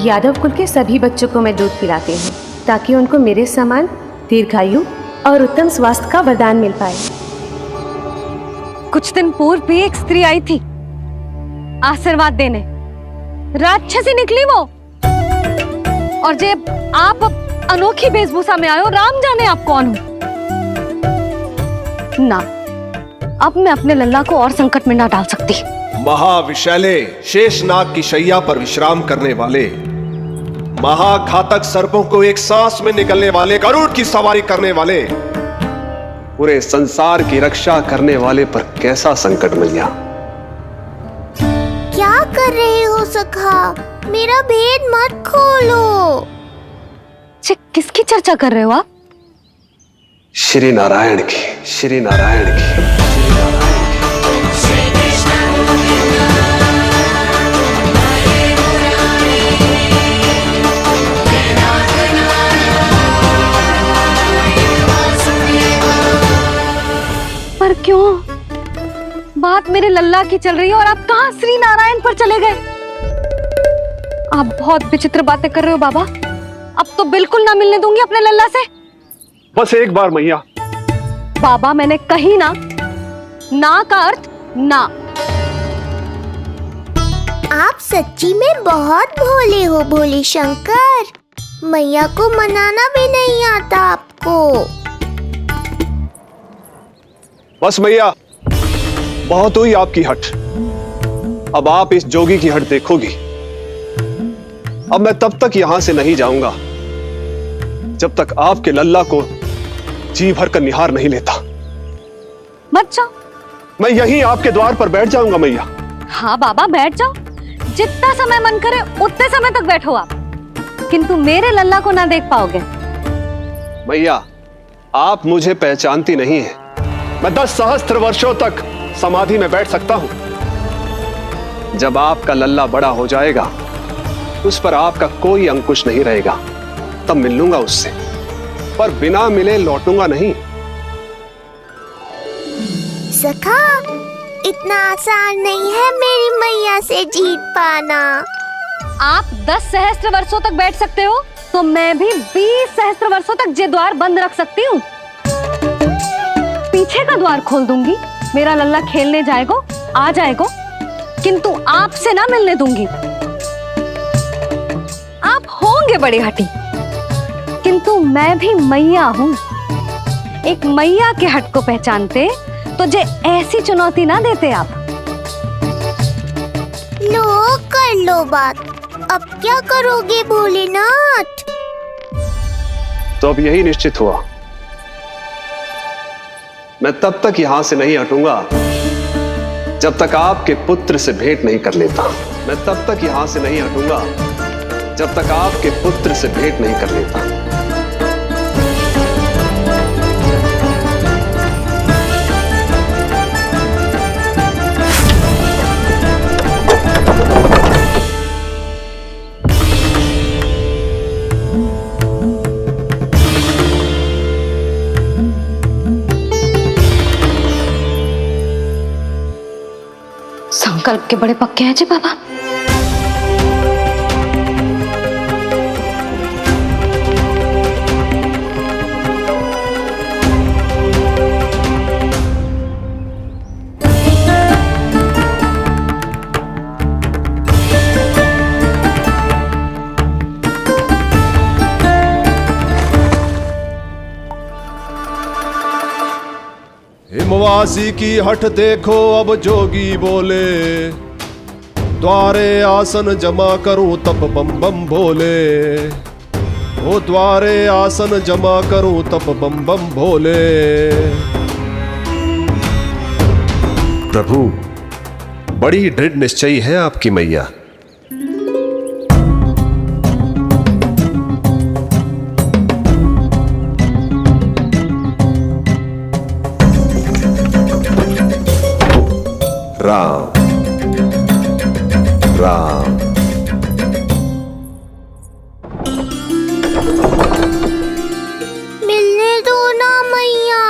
यादव कुल के सभी बच्चों को मैं दूध पिलाती हूँ ताकि उनको मेरे समान दीर्घायु और उत्तम स्वास्थ्य का वरदान मिल पाए। कुछ दिन पूर्व भी एक स्त्री आई थी आशीर्वाद देने, राक्षसी निकली वो। और जब आप अनोखी वेशभूषा में आए हो, राम जाने आप कौन हो ना। अब मैं अपने लल्ला को और संकट में ना डाल सकती। महाविशैले शेषनाग की शैया पर विश्राम करने वाले, महाघातक सर्पों को एक सांस में निकलने वाले, गरुड़ की सवारी करने वाले, पूरे संसार की रक्षा करने वाले पर कैसा संकट मैया। क्या कर रहे हो सखा, मेरा भेद मत खोलो। किसकी चर्चा कर रहे हो आप? श्री नारायण की, श्री नारायण की। पर क्यों? बात मेरे लल्ला की चल रही है और आप कहाँ श्री नारायण पर चले गए? आप बहुत विचित्र बातें कर रहे हो बाबा। अब तो बिल्कुल ना मिलने दूंगी अपने लल्ला से। बस एक बार मैया। बाबा मैंने कही ना, ना का अर्थ ना। आप सच्ची में बहुत भोले हो भोले शंकर, मैया को मनाना भी नहीं आता आपको। बस मैया, बहुत हुई आपकी हट। अब आप इस जोगी की हट देखोगी। अब मैं तब तक यहां से नहीं जाऊंगा जब तक आपके लल्ला को जी भर कर निहार नहीं लेता। मत जाओ। मैं यहीं आपके द्वार पर बैठ जाऊंगा मैया। हाँ बाबा बैठ जाओ, जितना समय मन करे उतने समय तक बैठो आप, किंतु मेरे लल्ला को ना देख पाओगे। मैया, आप मुझे पहचानती नहीं है। मैं 10 सहस्त्र वर्षों तक समाधि में बैठ सकता हूं। जब आपका लल्ला बड़ा हो जाएगा, उस पर आपका कोई अंकुश नहीं रहेगा, तब मिल लूंगा उससे, पर बिना मिले लौटूंगा नहीं। सखा, इतना आसान नहीं है मेरी मैया से जीत पाना। आप 10 सहस्त्र वर्षों तक बैठ सकते हो, तो मैं भी 20 सहस्त्र वर्षों तक ये द्वार बंद रख सकती हूँ। पीछे का द्वार खोल दूंगी, मेरा लल्ला खेलने जाएगा, आ जाएगा, किंतु आपसे ना मिलने दूंगी। आप होंगे बड़ी हठी, किंतु मैं भी मैया हूँ। एक मैया के हट को पहचानते तो जे ऐसी चुनौती ना देते आप। लो कर लो बात। अब क्या करोगे भोलेनाथ? तो अब यही निश्चित हुआ, मैं तब तक यहां से नहीं हटूंगा जब तक आपके पुत्र से भेंट नहीं कर लेता। मैं तब तक यहां से नहीं हटूंगा जब तक आपके पुत्र से भेंट नहीं कर लेता। संकल्प के बड़े पक्के हैं जी बाबा। हिमवासी की हठ देखो अब जोगी बोले, द्वारे आसन जमा करूं तब बम बम भोले। ओ द्वारे आसन जमा करूं तब बम बम भोले। प्रभु, बड़ी दृढ़ निश्चयी है आपकी मैया। राम राम। मिलने दो ना मैया।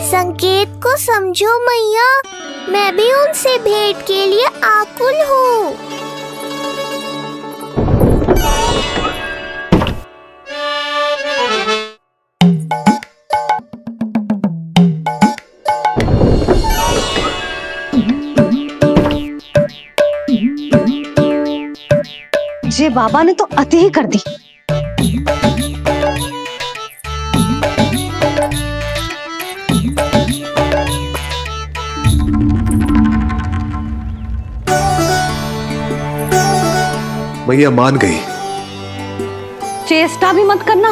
संकेत को समझो मैया, मैं भी उनसे भेंट के लिए आकुल हूँ। ये बाबा ने तो अति ही कर दी। मैया मान गई। चेष्टा भी मत करना।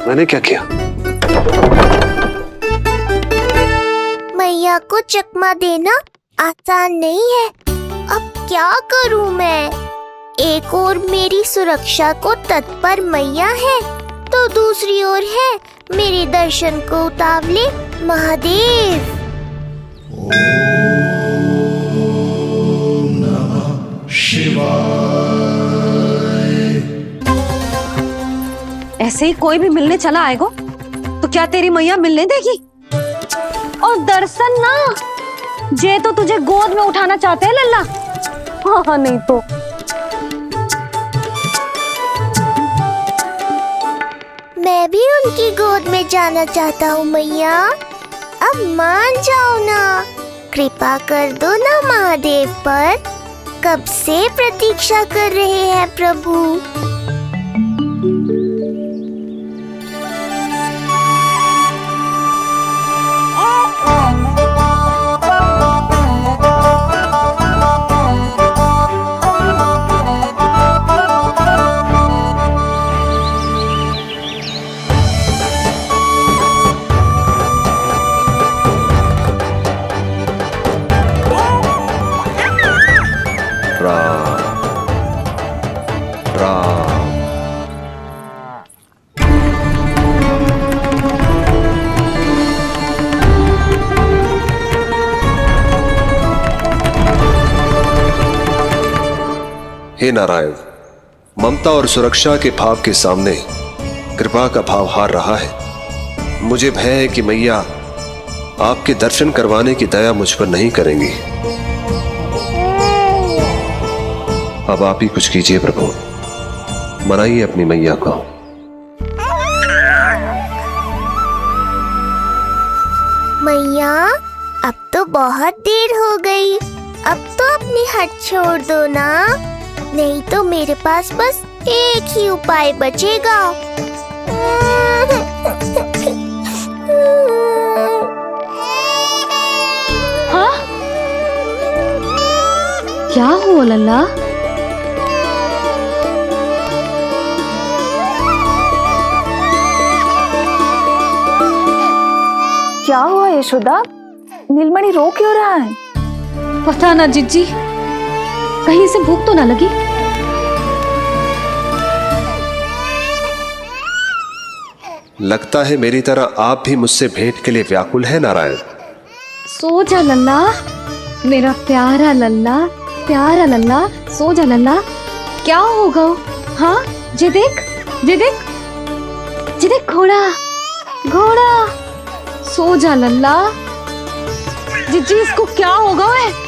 मैंने क्या किया? मैया को चकमा देना आसान नहीं है। अब क्या करूं मैं? एक ओर मेरी सुरक्षा को तत्पर मैया है, तो दूसरी ओर है मेरे दर्शन को उतावले महादेव। ऐसे ही कोई भी मिलने चला आएगा तो क्या तेरी मैया मिलने देगी? और दर्शन ना, जे तो तुझे गोद में उठाना चाहते हैं लल्ला। हाँ नहीं तो मैं भी उनकी गोद में जाना चाहता हूँ मैया। अब मान जाओ ना, कृपा कर दो ना महादेव पर। कब से प्रतीक्षा कर रहे हैं प्रभु। हे नारायण, ममता और सुरक्षा के भाव के सामने कृपा का भाव हार रहा है। मुझे भय है कि मैया आपके दर्शन करवाने की दया मुझ पर नहीं करेंगी। अब आप ही कुछ कीजिए प्रभु, मनाइए अपनी मैया को। मैया, अब तो बहुत देर हो गई। अब तो अपनी हट छोड़ दो ना। नहीं तो मेरे पास बस एक ही उपाय बचेगा। हाँ? क्या हुआ लल्ला? क्या हुआ यशोदा? नीलमणि रो क्यों रहा है? पता ना जीजी, कहीं से भूख तो ना लगी। लगता है मेरी तरह आप भी मुझसे भेंट के लिए व्याकुल है नारायण। सो जा लल्ला, मेरा प्यारा लल्ला, प्यारा लल्ला, सो जा लल्ला। क्या होगा? हाँ, जे देख, जे देख, जे देख, घोड़ा, घोड़ा। सो जा लल्ला। जीजी, इसको क्या होगा? है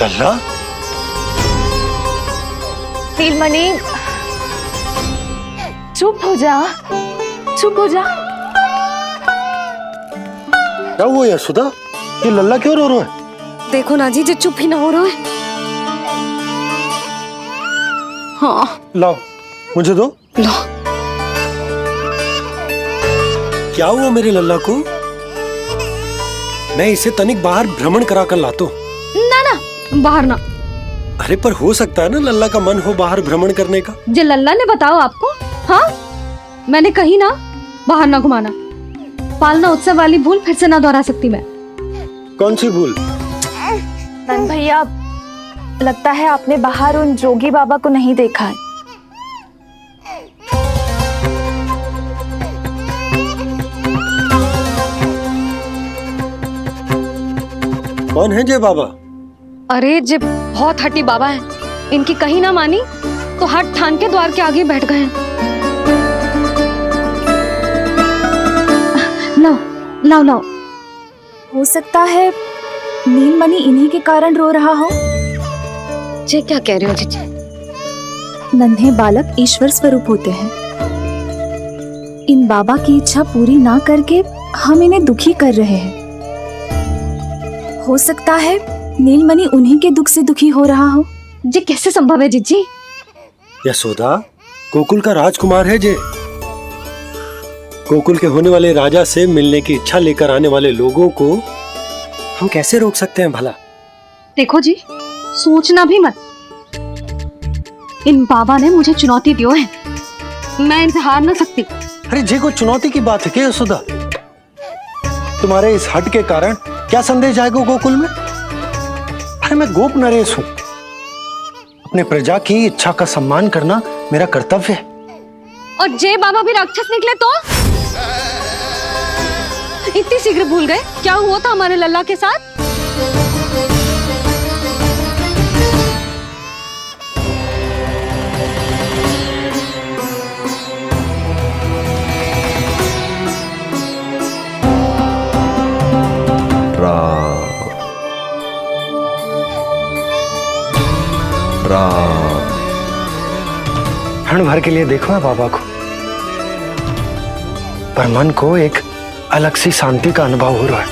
लल्ला, नीलमणि, चुप हो जा, चुप हो जा। क्या हुआ यशोदा? ये लल्ला क्यों रो रहा है? देखो ना जी, चुप ही ना हो रहा है। हाँ, लाओ, मुझे दो। लो। क्या हुआ मेरे लल्ला को? मैं इसे तनिक बाहर भ्रमण करा कर लाता हूँ। ना ना, बाहर ना। अरे पर हो सकता है ना लल्ला का मन हो बाहर भ्रमण करने का। जे लल्ला ने बताओ आपको? हाँ, मैंने कही ना बाहर ना घुमाना। पालना उत्सव वाली भूल फिर से ना दोहरा सकती मैं। कौन सी भूल? नंद भैया, लगता है आपने बाहर उन जोगी बाबा को नहीं देखा है। कौन है जय बाबा? अरे जे बहुत हट्टी बाबा है, इनकी कहीं ना मानी तो हट ठान के द्वार के आगे बैठ गए। लाओ लाओ लाओ। हो सकता है नीलमणि इन्हीं के कारण रो रहा हो। जे क्या कह रहे हो जीजी? नन्हे बालक ईश्वर स्वरूप होते हैं। इन बाबा की इच्छा पूरी ना करके हम इन्हें दुखी कर रहे हैं। हो सकता है नीलमणि उन्हीं के दुख से दुखी हो रहा हो। जे कैसे संभव है जीजी? यशोदा, गोकुल का राजकुमार है जे। गोकुल के होने वाले राजा से मिलने की इच्छा लेकर आने वाले लोगों को हम कैसे रोक सकते हैं भला? देखो जी, सोचना भी मत। इन बाबा ने मुझे चुनौती दियो है, मैं इनसे हार ना सकती। अरे जे को चुनौती की बात है क्या यशोदा? तुम्हारे इस हट के कारण क्या संदेश जाएगा गोकुल में? अरे मैं गोप नरेश हूं। अपने प्रजा की इच्छा का सम्मान करना मेरा कर्तव्य है। और जे बाबा भी राक्षस निकले तो? इतनी शीघ्र भूल गए क्या हुआ था हमारे लल्ला के साथ? क्षण भर के लिए देखो है बाबा को, पर मन को एक अलग सी शांति का अनुभव हो रहा है।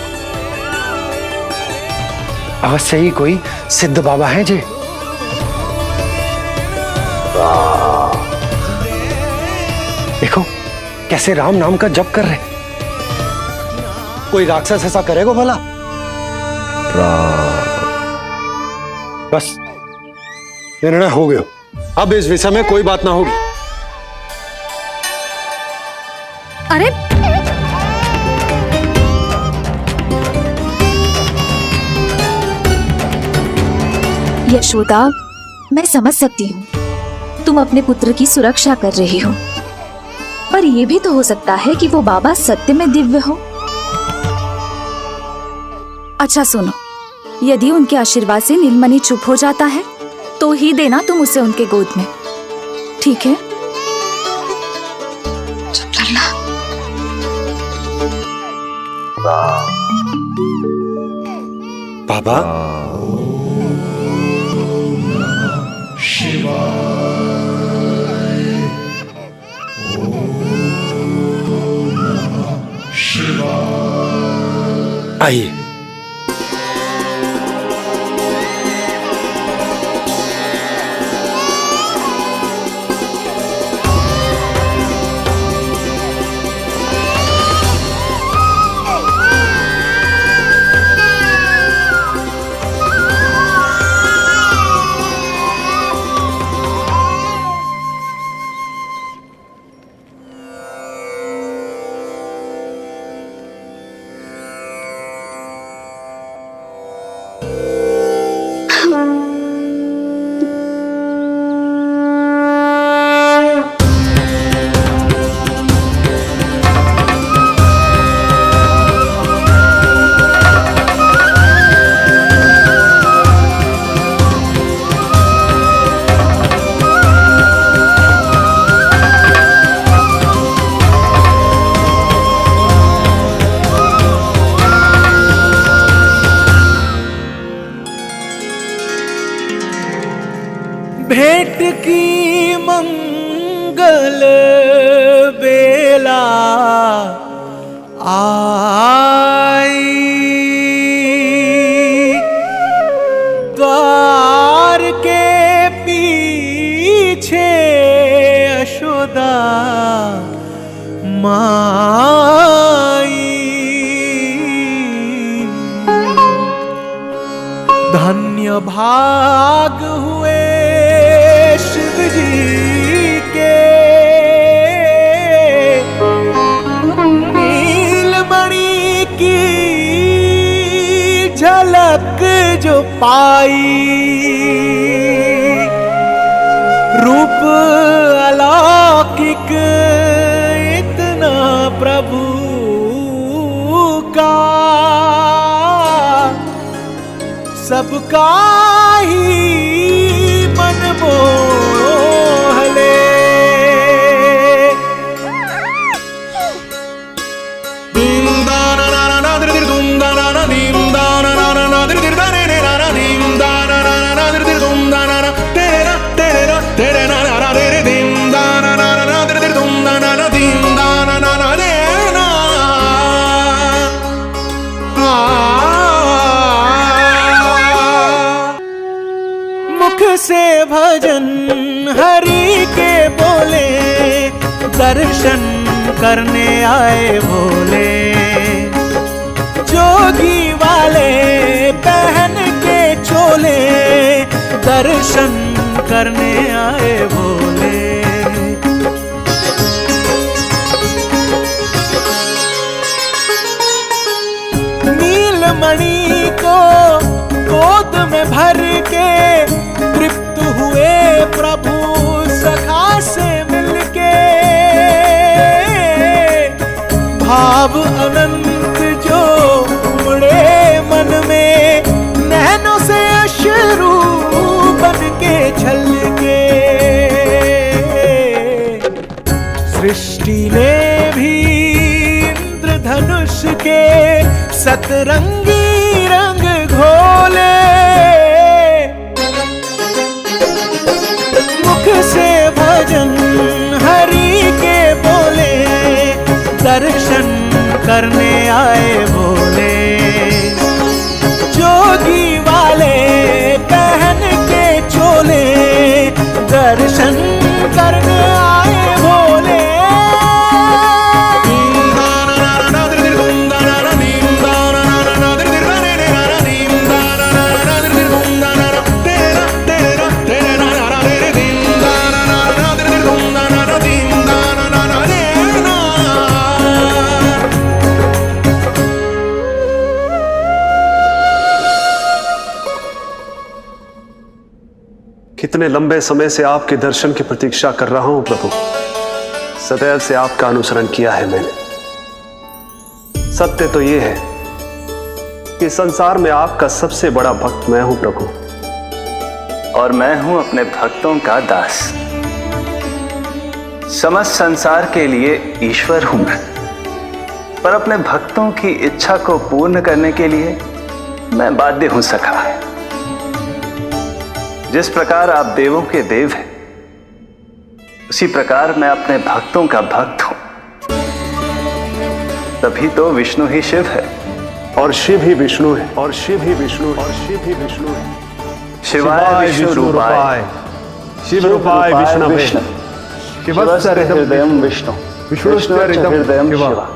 अवश्य ही कोई सिद्ध बाबा है जी। देखो कैसे राम नाम का जप कर रहे। कोई राक्षस ऐसा करेगा भला? बस निर्णय हो गया, अब इस विषय में कोई बात ना होगी। अरे यशोदा, मैं समझ सकती हूँ तुम अपने पुत्र की सुरक्षा कर रही हो, पर यह भी तो हो सकता है कि वो बाबा सत्य में दिव्य हो। अच्छा सुनो, यदि उनके आशीर्वाद से नीलमणि चुप हो जाता है तो ही देना तुम उसे उनके गोद में, ठीक है? चुप लल्ला। बाबा आइए। भेंट की मंगल बेला आई, द्वार के पीछे यशोदा माई। धन्य भाग हुए शिव जी के, नीलमणि की झलक जो पाई। रूप अलौकिक इतना प्रभु का, सबका ही मन मोह ले। से भजन हरि के बोले, दर्शन करने आए भोले। जोगी वाले पहन के चोले, दर्शन करने आए भोले। नीलमणि को गोद में भर के तृप्त हुए प्रभु सखा से मिलके। भाव अनंत जो उमड़े मन में, नैनों से अश्रु बन के छलके। सृष्टि ने भी इंद्रधनुष के सतरंगी रंग घोले। से भजन हरि के बोले, दर्शन करने आए भोले। जोगी वाले पहन के चोले, दर्शन करने आए भोले। कितने लंबे समय से आपके दर्शन की प्रतीक्षा कर रहा हूं प्रभु। सदैव से आपका अनुसरण किया है मैंने। सत्य तो यह है कि संसार में आपका सबसे बड़ा भक्त मैं हूं प्रभु, और मैं हूं अपने भक्तों का दास। समस्त संसार के लिए ईश्वर हूं मैं। पर अपने भक्तों की इच्छा को पूर्ण करने के लिए मैं बाध्य हूं सखा। जिस प्रकार आप देवों के देव हैं, उसी प्रकार मैं अपने भक्तों का भक्त हूं। तभी तो विष्णु ही शिव है, और शिव ही विष्णु है, और शिव ही विष्णु है, और शिव ही विष्णु है। शिवाय विष्णु रूपाय, शिव रूपाय विष्णवे, शिवस्य हृदयं विष्णु, विष्णुश्च हृदयं शिवा।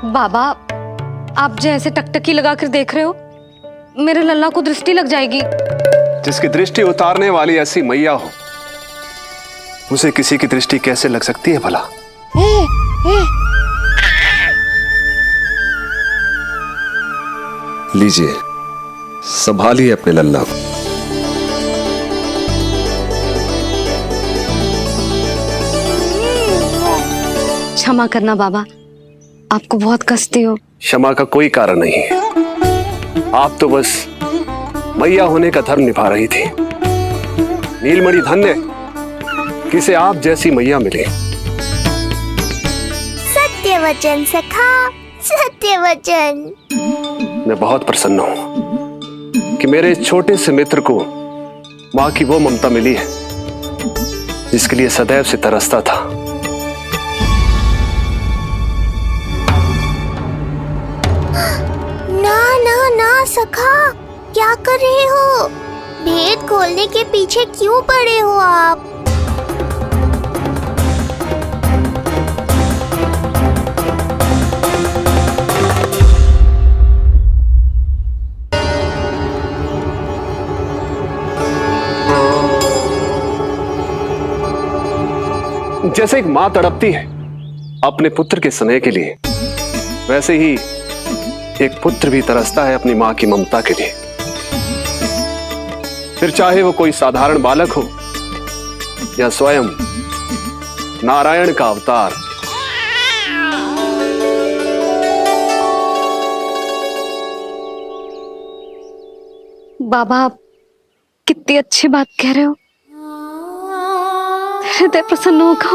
बाबा, आप जो ऐसे टकटकी लगाकर देख रहे हो, मेरे लल्ला को दृष्टि लग जाएगी। जिसकी दृष्टि उतारने वाली ऐसी मैया हो, उसे किसी की दृष्टि कैसे लग सकती है भला? लीजिए, संभालिए अपने लल्ला को। क्षमा करना बाबा, आपको बहुत कष्ट हो। क्षमा का कोई कारण नहीं है। आप तो बस मैया होने का धर्म निभा रही थी। नीलमणि धन्य किसे आप जैसी मैया मिले। सत्य वचन सखा, सत्य वचन। मैं बहुत प्रसन्न हूं कि मेरे इस छोटे से मित्र को मां की वो ममता मिली है जिसके लिए सदैव से तरसता था। ना सखा, क्या कर रहे हो? भेद खोलने के पीछे क्यों पड़े हो आप? जैसे एक मां तड़पती है अपने पुत्र के स्नेह के लिए, वैसे ही एक पुत्र भी तरसता है अपनी मां की ममता के लिए। फिर चाहे वो कोई साधारण बालक हो या स्वयं नारायण का अवतार। बाबा, आप कितनी अच्छी बात कह रहे हो। हृदय प्रसन्न होगा।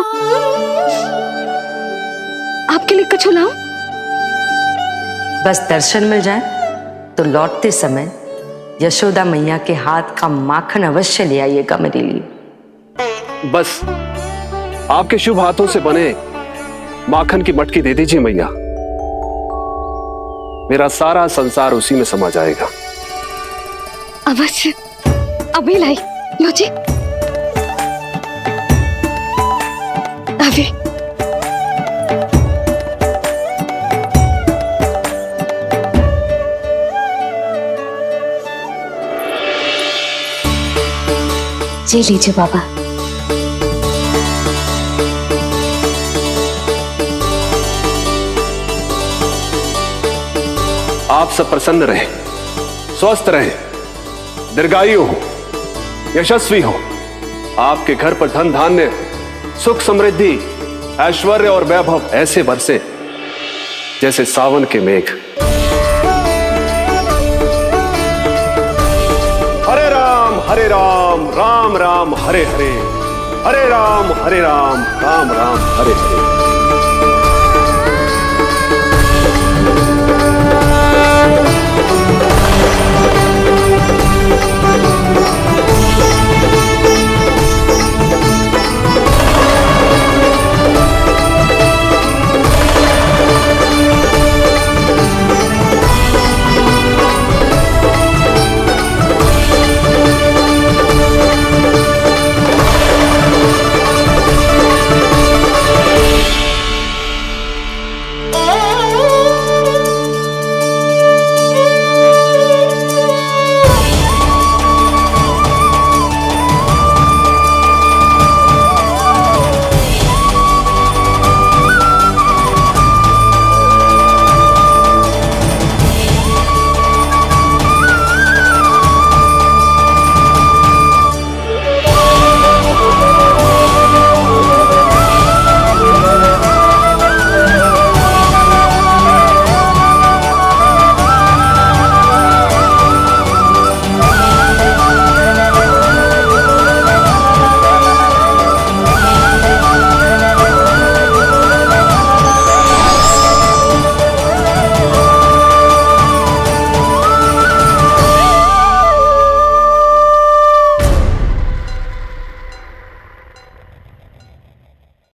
आपके लिए कछु लाऊं? बस दर्शन मिल जाए तो लौटते समय यशोदा मैया के हाथ का माखन अवश्य ले आइएगा मेरे लिए। बस आपके शुभ हाथों से बने माखन की मटकी दे दीजिए मैया। मेरा सारा संसार उसी में समा जाएगा। अवश्य, अभी लाई। लो जी, अभी। जी लीजिए बाबा। आप सब प्रसन्न रहें, स्वस्थ रहें, दीर्घायु हो, यशस्वी हो। आपके घर पर धन धान्य, सुख समृद्धि, ऐश्वर्य और वैभव ऐसे बरसे जैसे सावन के मेघ। हरे राम, राम राम हरे हरे, हरे राम राम राम हरे हरे।